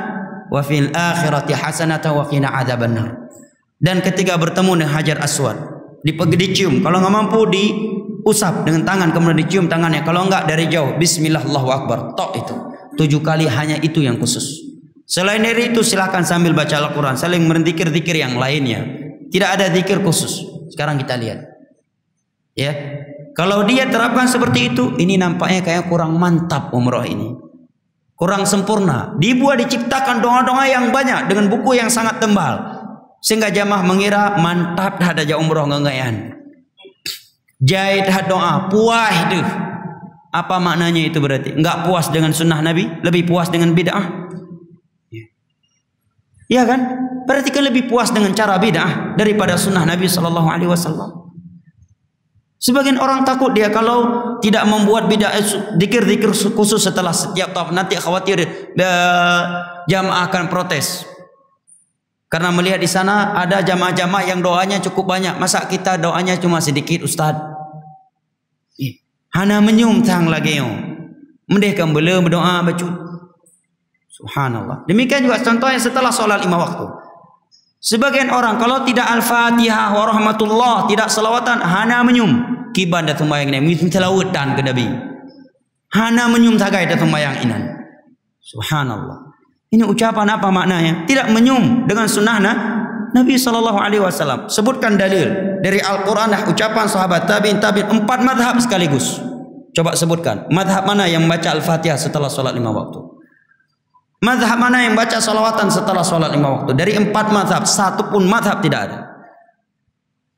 wa fil akhirati hasanah wa qina adzabannar. Dan ketika bertemu dengan Hajar Aswad, dicium, kalau nggak mampu diusap dengan tangan, kemudian dicium tangannya, kalau enggak dari jauh bismillah Allahu akbar, tok itu. 7 kali, hanya itu yang khusus. Selain dari itu silahkan sambil baca Al-Quran, saling berzikir-zikir yang lainnya. Tidak ada zikir khusus. Sekarang kita lihat, ya, Kalau dia terapkan seperti itu, ini nampaknya kayak kurang mantap umrah ini. Kurang sempurna. Dibuat diciptakan doa-doa yang banyak dengan buku yang sangat tebal. Sehingga jamaah mengira mantap dah ada umrah ngengaian. Jahit dah doa, puas itu. Apa maknanya itu berarti? Enggak puas dengan sunnah Nabi, lebih puas dengan bid'ah. Ya kan? Berarti kan lebih puas dengan cara bid'ah daripada sunnah Nabi SAW. Sebagian orang takut dia kalau tidak membuat bid'ah zikir-zikir khusus setelah setiap tawaf, nanti khawatir jamaah akan protes. Karena melihat di sana ada jamaah-jamaah yang doanya cukup banyak, masa kita doanya cuma sedikit Ustaz? Hana menyum tang lagi yo. Mendeh kan bela berdoa bacut. Subhanallah. Demikian juga contohnya setelah solat 5 waktu. Sebagian orang kalau tidak al-Fatihah wa rahmatullah, tidak selawatan, hana menyum kiban da sembahyang ini, mungkin selawatan ke Nabi. Hana menyum tagai da sembahyang ini. Subhanallah. Ini ucapan apa maknanya? Tidak menyum dengan sunnah Nabi SAW. Sebutkan dalil dari Al-Quran, ucapan sahabat tabi'in, 4 madhab sekaligus. Coba sebutkan madhab mana yang membaca Al-Fatihah setelah solat 5 waktu. Mazhab mana yang baca salawatan setelah solat 5 waktu? Dari 4 mazhab, satu pun mazhab tidak ada.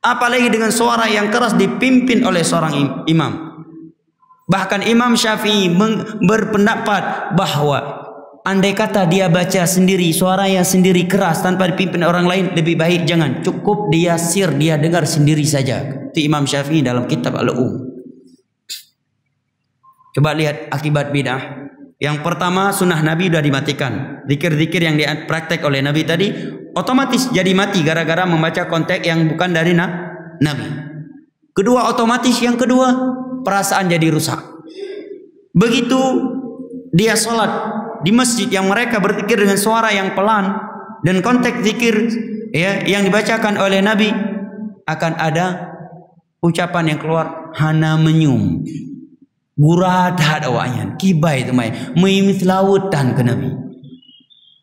Apalagi dengan suara yang keras dipimpin oleh seorang imam. Bahkan Imam Syafi'i berpendapat bahwa andai kata dia baca sendiri, suara yang sendiri keras tanpa dipimpin orang lain, lebih baik jangan. Cukup dia dia dengar sendiri saja. Itu Imam Syafi'i dalam kitab Al-Um. Coba lihat akibat bid'ah. Yang pertama, sunnah Nabi sudah dimatikan. Zikir-zikir yang dipraktek oleh Nabi tadi otomatis jadi mati gara-gara membaca konteks yang bukan dari Nabi. Kedua, otomatis yang kedua, perasaan jadi rusak. Begitu dia sholat di masjid yang mereka berzikir dengan suara yang pelan dan konteks zikir ya, yang dibacakan oleh Nabi, akan ada ucapan yang keluar hana menyum. Gurat had awaknya, kibai tu mai, mimit lautan ke Nabi.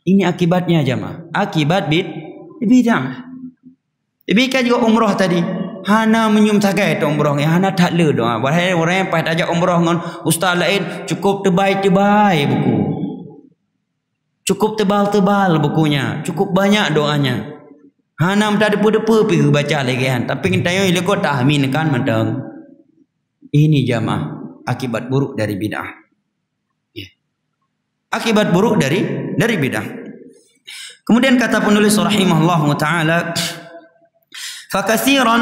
Ini akibatnya jamaah, akibat bid'ah. Demikian juga umrah tadi, hana menyum tagai tu umrahnya, hana tak le doa. Wahai orang yang pada ajak umrah dengan ustaz lain, cukup tebal-tebal buku, cukup tebal-tebal bukunya, cukup banyak doanya. Hana tak depu-depu pergi baca lagi kan, tapi kita yang lekot tak amin kan mentang. Ini jamaah. Akibat buruk dari bid'ah. Ya. Akibat buruk dari bid'ah. Kemudian kata penulis rahimahullah taala, فَكَثِيرًا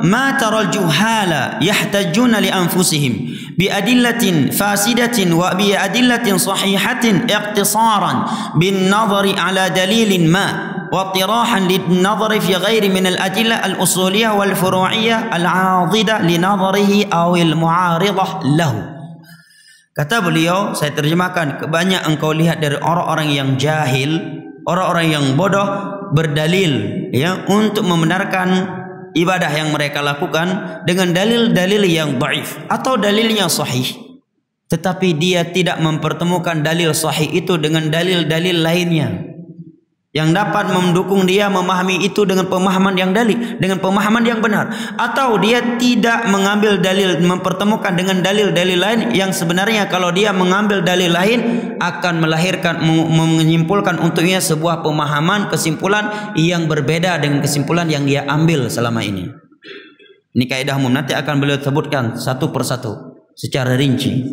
مَا تَرَى الْجُهَّالَ يَحْتَجُّونَ لِأَنفُسِهِمْ بِأَدِلَّةٍ فَاسِدَةٍ وَبِأَدِلَّةٍ صَحِيحَةٍ اقْتِصَارًا بِالنَّظَرِ عَلَى دَلِيلٍ مَا واطراحا للنظر في غير من الأدلة الأصولية والفروعية العاضدة لنظره أو المعارضة له. Kata beliau, saya terjemahkan, kebanyakan engkau lihat dari orang-orang yang jahil, orang-orang yang bodoh berdalil ya untuk membenarkan ibadah yang mereka lakukan dengan dalil-dalil yang dhaif atau dalilnya sahih, tetapi dia tidak mempertemukan dalil sahih itu dengan dalil-dalil lainnya yang dapat mendukung dia memahami itu dengan pemahaman yang dengan pemahaman yang benar, atau dia tidak mengambil dalil, mempertemukan dengan dalil-dalil lain yang sebenarnya kalau dia mengambil dalil lain akan melahirkan, menyimpulkan untuknya sebuah pemahaman, kesimpulan yang berbeda dengan kesimpulan yang dia ambil selama ini. Ini kaidah umum, nanti akan beliau sebutkan satu persatu secara rinci.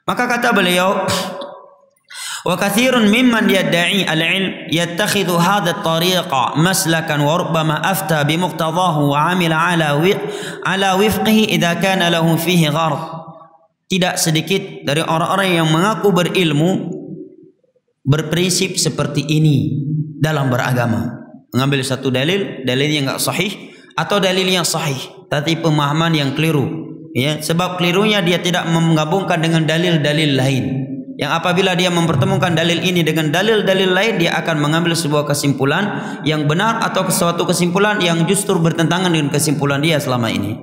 Maka kata beliau, وكثير ممن يدعي العلم يتخذ هذا الطريق مسلكا وربما أفتى بمقتضاه وعمل على وفقه إذا كان له فيه غرض. Tidak sedikit dari orang-orang yang mengaku berilmu berprinsip seperti ini dalam beragama, mengambil satu dalilnya enggak sahih atau dalilnya sahih tapi pemahaman yang keliru ya, sebab kelirunya dia tidak menggabungkan dengan dalil-dalil lain. Yang apabila dia mempertemukan dalil ini dengan dalil-dalil lain, dia akan mengambil sebuah kesimpulan yang benar atau suatu kesimpulan yang justru bertentangan dengan kesimpulan dia selama ini.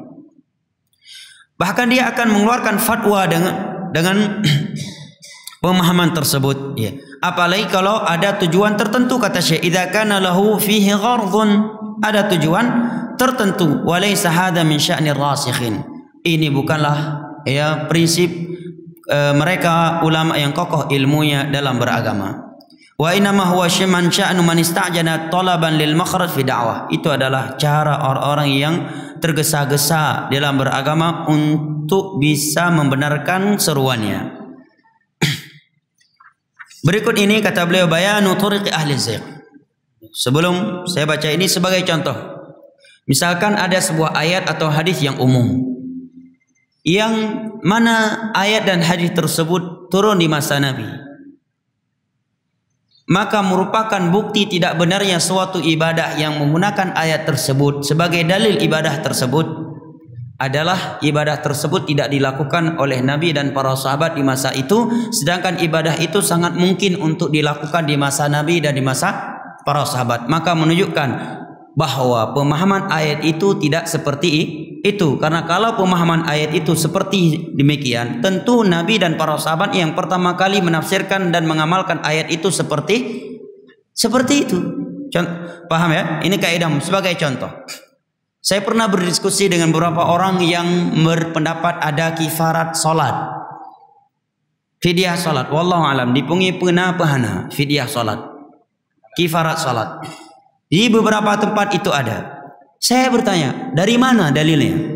Bahkan dia akan mengeluarkan fatwa dengan pemahaman tersebut ya. Apalagi kalau ada tujuan tertentu, kata Syekh, idza kana lahu fihi ghardun, ada tujuan tertentu, walaysa hadza min sya'nir rasikhin, Ini bukanlah prinsip mereka ulama yang kokoh ilmunya dalam beragama. Wa inama huwa man sya'nu man istajana talaban lil makhraj fi da'wah. Itu adalah cara orang-orang yang tergesa-gesa dalam beragama untuk bisa membenarkan seruannya. Berikut ini kata beliau bayanu turiqi ahli zayg. Sebelum saya baca ini sebagai contoh, misalkan ada sebuah ayat atau hadis yang umum, yang mana ayat dan hadis tersebut turun di masa Nabi, maka merupakan bukti tidak benarnya suatu ibadah yang menggunakan ayat tersebut sebagai dalil ibadah tersebut adalah ibadah tersebut tidak dilakukan oleh Nabi dan para sahabat di masa itu, sedangkan ibadah itu sangat mungkin untuk dilakukan di masa Nabi dan di masa para sahabat. Maka menunjukkan bahwa pemahaman ayat itu tidak seperti itu. Karena kalau pemahaman ayat itu seperti demikian, tentu Nabi dan para sahabat yang pertama kali menafsirkan dan mengamalkan ayat itu seperti itu. Paham ya? Ini kaidah sebagai contoh. Saya pernah berdiskusi dengan beberapa orang yang berpendapat ada kifarat solat, fidyah solat. Wallahu alam, dipungi pahana fidyah solat, kifarat solat. Di beberapa tempat itu ada. Saya bertanya, dari mana dalilnya?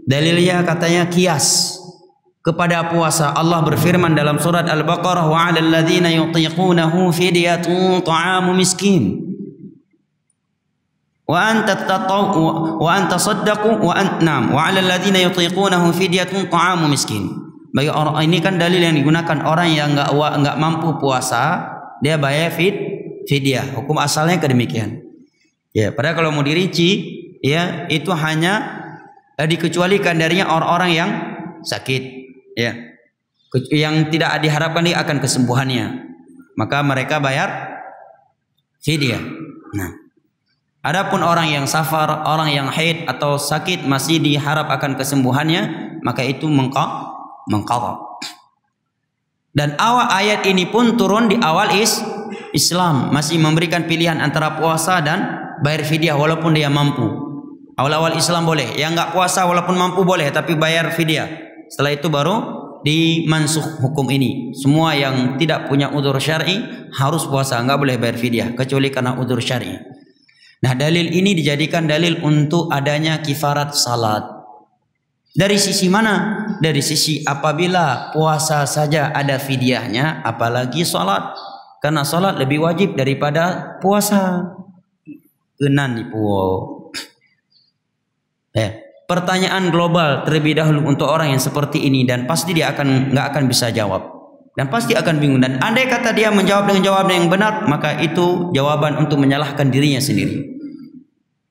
Dalilnya katanya kias kepada puasa. Allah berfirman dalam surat Al-Baqarah, wa 'alal ladzina yutiqunahu fidyatun ta'amu miskin. Wa anta saddaqu wa antnam wa 'alal ladzina yutiqunahu fidyatun ta'amu miskin. Bagi orang ini kan dalil yang digunakan orang yang enggak mampu puasa, dia bayar fidyah. Hukum asalnya kedemikian. Ya, padahal kalau mau dirinci, ya itu hanya dikecualikan darinya orang-orang yang sakit, ya, yang tidak diharapkan dia akan kesembuhannya, maka mereka bayar fidyah. Nah, adapun orang yang safar, orang yang haid atau sakit masih diharap akan kesembuhannya, maka itu mengqadha. Dan awal ayat ini pun turun di awal Islam, masih memberikan pilihan antara puasa dan bayar fidyah walaupun dia mampu. Awal-awal Islam boleh, yang enggak puasa walaupun mampu boleh tapi bayar fidyah. Setelah itu baru dimansukh hukum ini. Semua yang tidak punya udzur syar'i harus puasa, enggak boleh bayar fidyah kecuali karena udzur syar'i. Nah, dalil ini dijadikan dalil untuk adanya kifarat salat. Dari sisi mana? Dari sisi apabila puasa saja ada fidyahnya, apalagi salat. Karena salat lebih wajib daripada puasa. Kenan di puo. Pertanyaan global terlebih dahulu untuk orang yang seperti ini, dan pasti dia nggak akan bisa jawab dan pasti akan bingung. Dan andai kata dia menjawab dengan jawaban yang benar, maka itu jawaban untuk menyalahkan dirinya sendiri.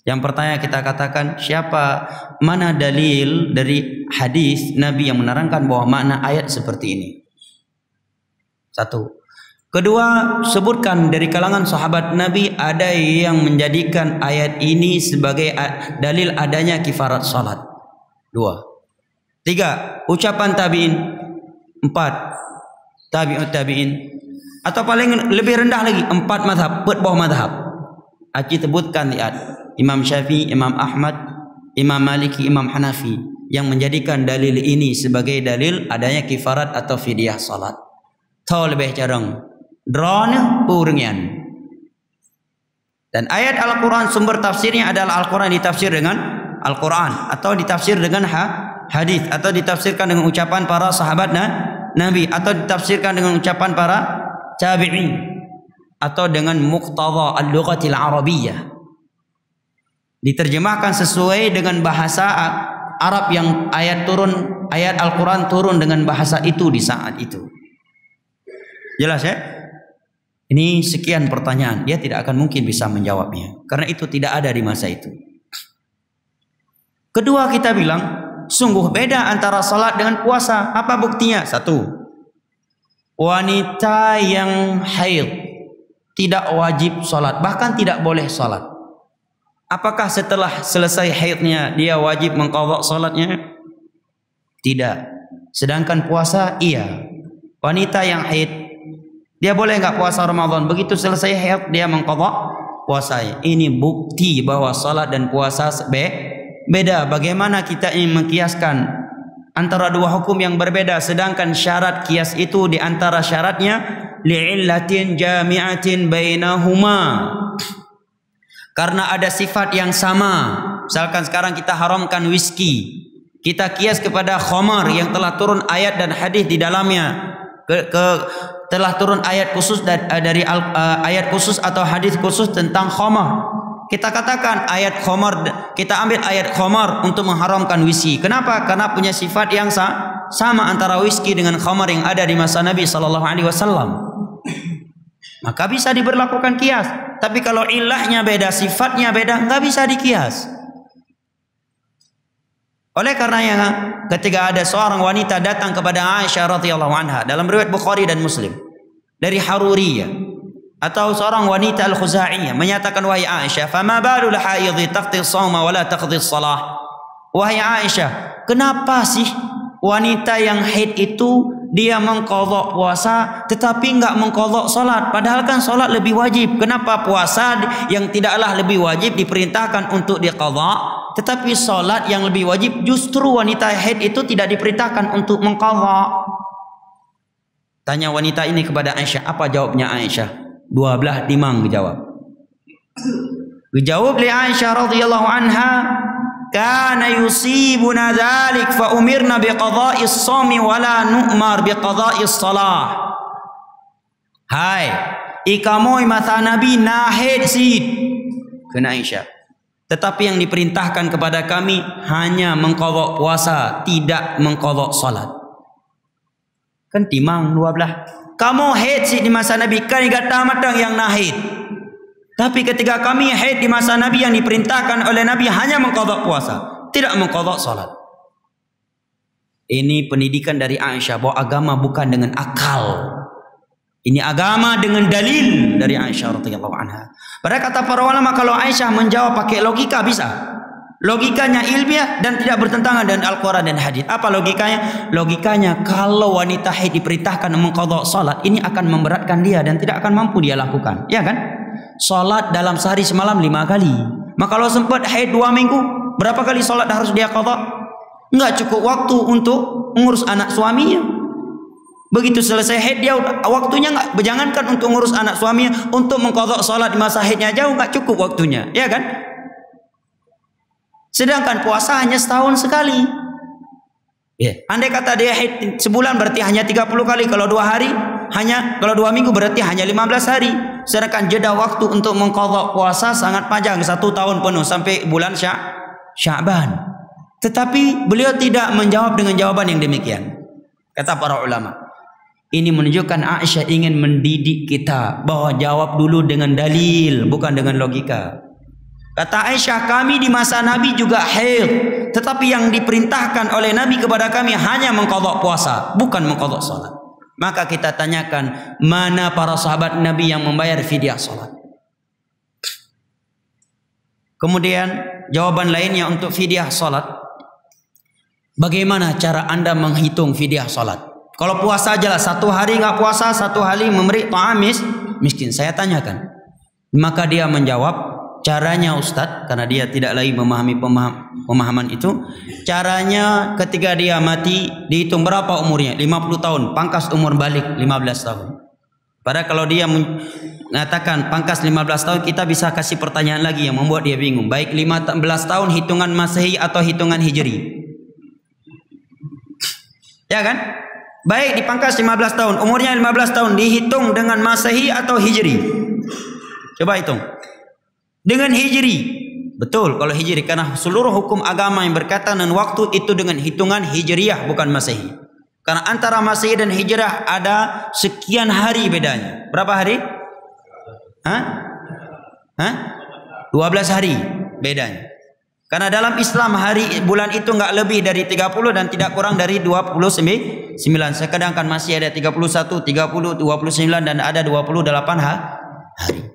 Yang pertama kita katakan, mana dalil dari hadis Nabi yang menerangkan bahwa makna ayat seperti ini? Satu. Kedua, sebutkan dari kalangan sahabat Nabi ada yang menjadikan ayat ini sebagai dalil adanya kifarat salat. 2. 3. Ucapan tabi'in. 4. Tabi'ut tabi'in. Atau paling lebih rendah lagi, 4 mazhab, bawah mazhab. Aki sebutkan lihat Imam Syafi'i, Imam Ahmad, Imam Maliki, Imam Hanafi yang menjadikan dalil ini sebagai dalil adanya kifarat atau fidyah salat. Tahu lebih jarang. Drone puringan. Dan ayat Al-Quran sumber tafsirnya adalah Al-Quran ditafsir dengan Al-Quran, atau ditafsir dengan hadis, atau ditafsirkan dengan ucapan para sahabat Nabi, atau ditafsirkan dengan ucapan para tabi'in, atau dengan muqtadha al-lughatil arabiyyah, diterjemahkan sesuai dengan bahasa Arab yang ayat Al-Quran turun dengan bahasa itu di saat itu. Jelas ya? Ini sekian pertanyaan, dia tidak akan mungkin bisa menjawabnya karena itu tidak ada di masa itu. Kedua, kita bilang sungguh beda antara salat dengan puasa. Apa buktinya? 1. Wanita yang haid tidak wajib salat, bahkan tidak boleh salat. Apakah setelah selesai haidnya dia wajib mengqadha salatnya? Tidak. Sedangkan puasa iya. Wanita yang haid dia boleh enggak puasa Ramadan, begitu selesai haid dia mengqadha puasanya. Ini bukti bahwa salat dan puasa beda. Bagaimana kita ingin mengkiaskan antara dua hukum yang berbeda, sedangkan syarat kias itu di antara syaratnya li'illatin jami'atin bainahuma, karena ada sifat yang sama. Misalkan sekarang kita haramkan whisky, kita kias kepada khamar yang telah turun ayat dan hadis di dalamnya, telah turun ayat khusus dari ayat khusus atau hadis khusus tentang khamar. Kita katakan ayat khamar, kita ambil ayat khamar untuk mengharamkan whisky. Kenapa? Karena punya sifat yang sama antara whisky dengan khamar yang ada di masa Nabi SAW. Maka bisa diberlakukan kias. Tapi kalau ilahnya beda, sifatnya beda, nggak bisa dikias. Oleh karenanya, ketika ada seorang wanita datang kepada Aisyah radhiyallahu anha dalam riwayat Bukhari dan Muslim dari Haruriyah atau seorang wanita Al-Khuzaiyah menyatakan, wahai Aisyah, fama balul haidhi taqdi shauma wa la taqdi shalah. Wahai Aisyah, kenapa sih wanita yang haid itu dia mengqadha puasa tetapi enggak mengqadha salat, padahal kan salat lebih wajib? Kenapa puasa yang tidaklah lebih wajib diperintahkan untuk diqadha, tetapi salat yang lebih wajib justru wanita haid itu tidak diperintahkan untuk mengqadha? Tanya wanita ini kepada Aisyah. Apa jawabnya Aisyah? Dua belah timang dijawab. Dijawab li Aisyah radhiyallahu anha, kana yusibuna dzalik fa umirna biqadha'is shaumi wa la nu'mar biqadha'is shalah. Hai, ikamoi mata Nabi nahid sid. Kena Aisyah. Tetapi yang diperintahkan kepada kami hanya mengqadha puasa, tidak mengqadha salat. Kan timang dua belah. Kamu haid sih di masa Nabi, kan kata matang yang nahid. Tapi ketika kami haid di masa Nabi, yang diperintahkan oleh Nabi hanya mengqadha puasa, tidak mengqadha salat. Ini pendidikan dari Aisyah bahwa agama bukan dengan akal. Ini agama dengan dalil dari Aisyah radhiyallahu anha. Pada kata para ulama, kalau Aisyah menjawab pakai logika bisa. Logikanya ilmiah dan tidak bertentangan dengan Al-Quran dan hadis. Apa logikanya? Logikanya kalau wanita haid diperintahkan mengqadha salat, ini akan memberatkan dia dan tidak akan mampu dia lakukan. Ya kan? Salat dalam sehari semalam 5 kali. Maka kalau sempat haid 2 minggu, berapa kali salat harus dia qadha? Enggak cukup waktu untuk mengurus anak suaminya. Begitu selesai haid dia waktunya enggak, jangankan untuk mengurus anak suaminya, untuk mengqadha salat di masa haidnya jauh enggak cukup waktunya. Ya kan? Sedangkan puasa hanya setahun sekali. Andai kata dia haid sebulan berarti hanya 30 kali. Kalau 2 hari hanya, kalau 2 minggu berarti hanya 15 hari. Sedangkan jeda waktu untuk mengqadha puasa sangat panjang, 1 tahun penuh sampai bulan Sya'ban. Tetapi beliau tidak menjawab dengan jawaban yang demikian. Kata para ulama, ini menunjukkan Aisyah ingin mendidik kita bahwa jawab dulu dengan dalil, bukan dengan logika. Kata Aisyah, kami di masa Nabi juga haid, tetapi yang diperintahkan oleh Nabi kepada kami hanya mengqadha puasa, bukan mengqadha salat. Maka kita tanyakan, mana para sahabat Nabi yang membayar fidyah salat? Kemudian jawaban lainnya untuk fidyah salat, bagaimana cara Anda menghitung fidyah salat? Kalau puasa aja lah, 1 hari enggak puasa, 1 hari memberi ta'am miskin. Saya tanyakan. Maka dia menjawab, caranya Ustadz, karena dia tidak lagi memahami pemahaman itu. Caranya ketika dia mati dihitung berapa umurnya, 50 tahun, pangkas umur balik 15 tahun. Padahal kalau dia mengatakan pangkas 15 tahun, kita bisa kasih pertanyaan lagi yang membuat dia bingung. Baik 15 tahun hitungan Masehi atau hitungan Hijri? Ya kan? Baik dipangkas 15 tahun, umurnya 15 tahun, dihitung dengan Masehi atau Hijri? Coba hitung. Dengan Hijri. Betul kalau Hijri, karena seluruh hukum agama yang berkaitan dengan waktu itu dengan hitungan Hijriyah, bukan Masehi. Karena antara Masehi dan Hijriyah ada sekian hari bedanya. Berapa hari? 12 hari bedanya. Karena dalam Islam hari bulan itu enggak lebih dari 30 dan tidak kurang dari 29. Sedangkan masih ada 31, 30, 29 dan ada 28 hari.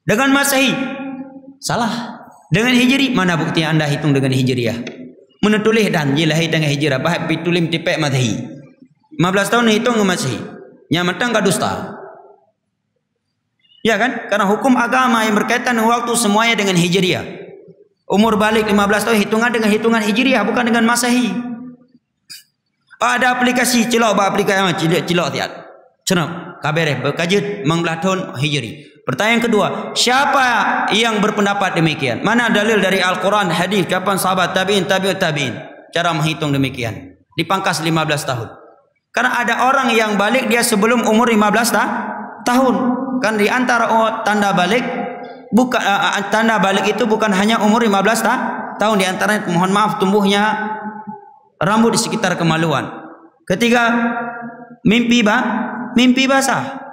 Dengan Masehi salah. Dengan Hijri, mana bukti Anda hitung dengan Hijriyah? Menutulih dan jilahi dengan Hijrah, bahaya pitulim tipek Masehi. 15 tahun hitung Masehi. Nyamatang ka dusta. Ya kan? Karena hukum agama yang berkaitan dengan waktu semuanya dengan Hijriyah. Umur balik 15 tahun hitungan dengan hitungan Hijriyah, bukan dengan Masehi. Ada aplikasi celok aplikasi celok tiat. Cenap kabar berkajut 19 tahun Hijri. Pertanyaan kedua, siapa yang berpendapat demikian? Mana dalil dari Al-Quran, hadis, ucapan sahabat, tabi'in, tabi'ut tabi'in? Cara menghitung demikian. Dipangkas 15 tahun. Karena ada orang yang balik dia sebelum umur 15 tahun. Kan di antara tanda balik tanda balik itu bukan hanya umur 15 tahun, di antara mohon maaf tumbuhnya rambut di sekitar kemaluan. Ketiga, mimpi basah.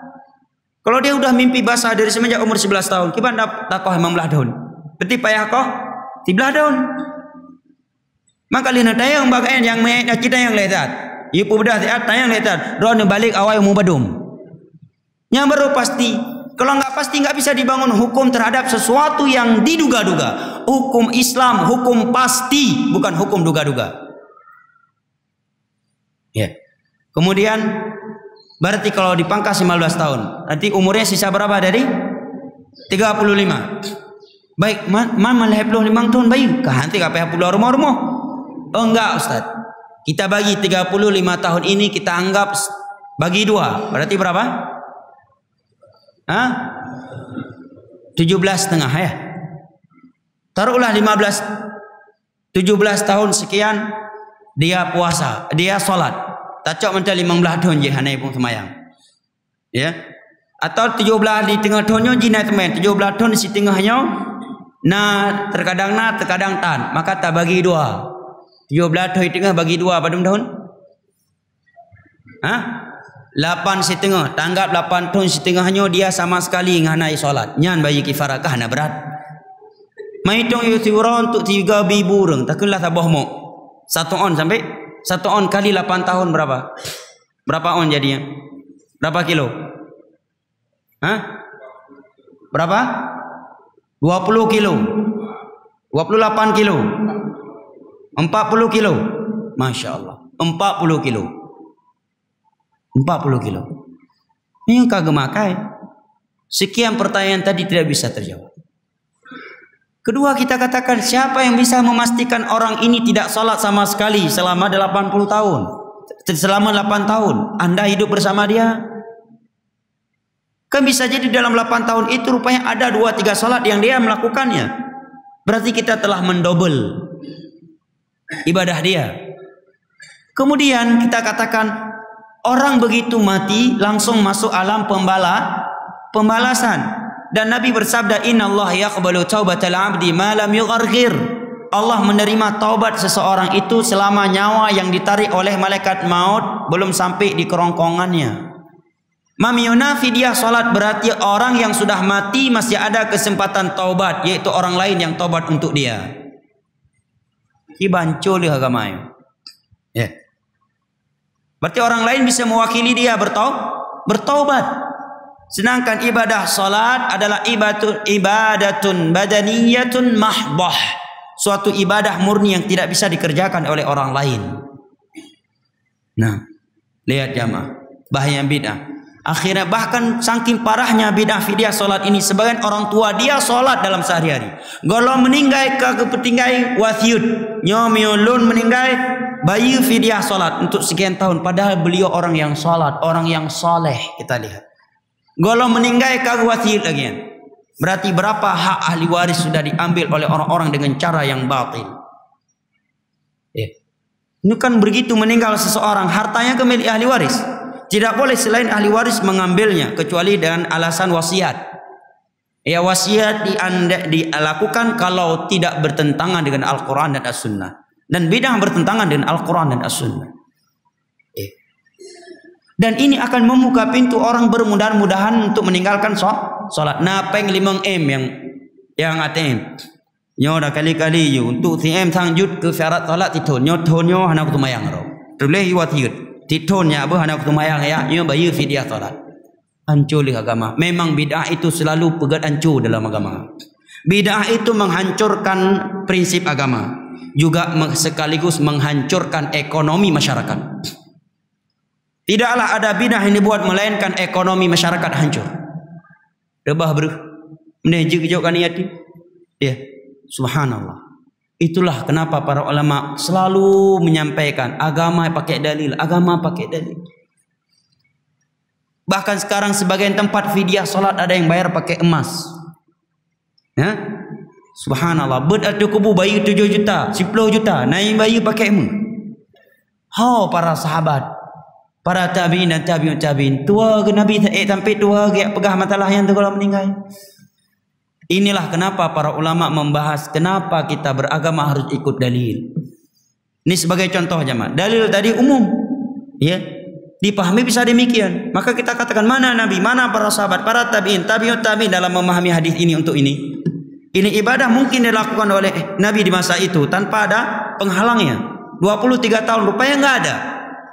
Kalau dia udah mimpi basah dari semenjak umur 11 tahun, kita tak kau 15 tahun. Berarti payah kau 13 tahun. Maka lihat tayang bagian yang kita yang lehat. Ibu bedah tiat tayang lehat. Ron balik awal mu badum. Yang baru pasti. Kalau enggak pasti enggak bisa dibangun hukum terhadap sesuatu yang diduga-duga. Hukum Islam, hukum pasti, bukan hukum duga-duga. Ya. Kemudian berarti kalau dipangkas 15 tahun, nanti umurnya sisa berapa dari 35. Baik, mana 55 tahun baik? Nanti kapeh pulau rumah-rumah. Oh enggak Ustaz. Kita bagi 35 tahun ini kita anggap bagi 2. Berarti berapa? 17,5 ya. Taruhlah 17 tahun sekian dia puasa, dia solat. Tacok mentah 15 tahun je hanai pun semayang. Ya. Atau 17 di tengah tahunnya jina teman, 17 tahun di tengahnya terkadang tan, maka tak bagi 2. 17 tahun di tengah bagi 2 pada tahun? 8,5. Tanggap 8 tahun setengahnya dia sama sekali nganai solat. Nyan bagi kifarakah na berat. Mai tong yu tiuran untuk 3,000 orang. Takkanlah tabah mo. 1 on sampai 1 on kali 8 tahun berapa? Berapa on jadinya? Berapa kilo? Berapa? 20 kilo. 28 kilo. 40 kilo. Masya Allah. 40 kilo. 40 kilo. Ini kagak makai. Sekian pertanyaan tadi tidak bisa terjawab. Kedua, kita katakan siapa yang bisa memastikan orang ini tidak salat sama sekali selama 80 tahun? Selama 8 tahun Anda hidup bersama dia. Kan bisa jadi dalam 8 tahun itu rupanya ada 2-3 salat yang dia melakukannya. Berarti kita telah mendobel ibadah dia. Kemudian kita katakan orang begitu mati langsung masuk alam pembalasan. Dan Nabi bersabda, Innallaha yaqbalu taubatal 'abdi ma lam yugharghir. Allah menerima taubat seseorang itu selama nyawa yang ditarik oleh malaikat maut belum sampai di kerongkongannya. Mamiyuna fidyah salat berarti orang yang sudah mati masih ada kesempatan taubat, yaitu orang lain yang taubat untuk dia. Ibancul di agama ya. Berarti orang lain bisa mewakili dia bertaubat. Sedangkan ibadah salat adalah ibadatun badaniyatun mahdah. Suatu ibadah murni yang tidak bisa dikerjakan oleh orang lain. Nah, lihat jamaah, bahaya bid'ah. Akhirnya bahkan saking parahnya bid'ah fidyah salat ini, sebagian orang tua dia salat dalam sehari-hari. Kalau meninggal ke ketinggai wasiat, nyomyolun meninggal bayi fidyah salat untuk sekian tahun, padahal beliau orang yang salat, orang yang soleh. Kita lihat. Kalau meninggal ke wasiat lagi. Berarti berapa hak ahli waris sudah diambil oleh orang-orang dengan cara yang batil. Ini kan begitu meninggal seseorang, hartanya ke milik ahli waris. Tidak boleh selain ahli waris mengambilnya kecuali dengan alasan wasiat. Ya, wasiat dilakukan kalau tidak bertentangan dengan Al-Quran dan As-Sunnah. Dan bid'ah bertentangan dengan Al-Quran dan As-Sunnah. Dan ini akan membuka pintu orang bermudah-mudahan untuk meninggalkan solat. Napeng 5M yang ATM. Nyo dah kali-kali you untuk TM tangjut ke syarat solat titun. Nyo tonyo hana kutumayang ro. Terleh iwatiut. Titonnya apa hana kutumayang ya. Nyo bayu fidyah solat. Hancur agama. Memang bid'ah itu selalu pegat hancur dalam agama. Bid'ah itu menghancurkan prinsip agama. Juga sekaligus menghancurkan ekonomi masyarakat. Tidaklah ada bid'ah yang dibuat melainkan ekonomi masyarakat hancur. Rebah bro. Menejik jauh kan niat. Ya, subhanallah. Itulah kenapa para ulama selalu menyampaikan agama pakai dalil, agama pakai dalil. Bahkan sekarang sebagian tempat fidyah solat ada yang bayar pakai emas. Ya? Subhanallah, bed ada kubu bayi 7 juta, 10 juta, naik bayi pakai emas. Para sahabat, para tabi'in dan tabi'ut tabi'in, tua ke Nabi sampai tua ke pegah matalah yang tu kalau meninggal. Inilah kenapa para ulama membahas kenapa kita beragama harus ikut dalil. Ini sebagai contoh jemaah. Dalil tadi umum, ya, dipahami bisa demikian. Maka kita katakan mana Nabi, mana para sahabat, para tabi'in, tabi'ut tabi'in dalam memahami hadis ini untuk ini. Ini ibadah mungkin dilakukan oleh Nabi di masa itu tanpa ada penghalangnya. 23 tahun rupanya enggak ada.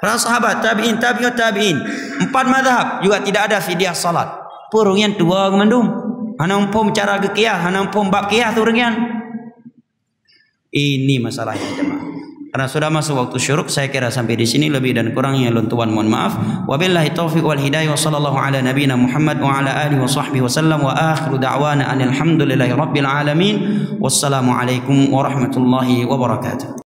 Para sahabat, tabi'in, tabi'ut tabi'in, 4 mazhab juga tidak ada fidyah salat. Purungnya tua kemandung. Hanang pom cara gekiyah, hanang pom bab kiyah turungan. Ini masalahnya jemaah. Karena sudah masuk waktu syuruk, saya kira sampai di sini lebih dan kurangnya luntuan mohon maaf. Wabillahi taufiq wal hidayah wa sallallahu ala nabiyina Muhammad wa ala alihi wa sahbihi wasallam wa akhiru da'wana alhamdulillahi rabbil alamin. Wassalamu alaikum warahmatullahi wabarakatuh.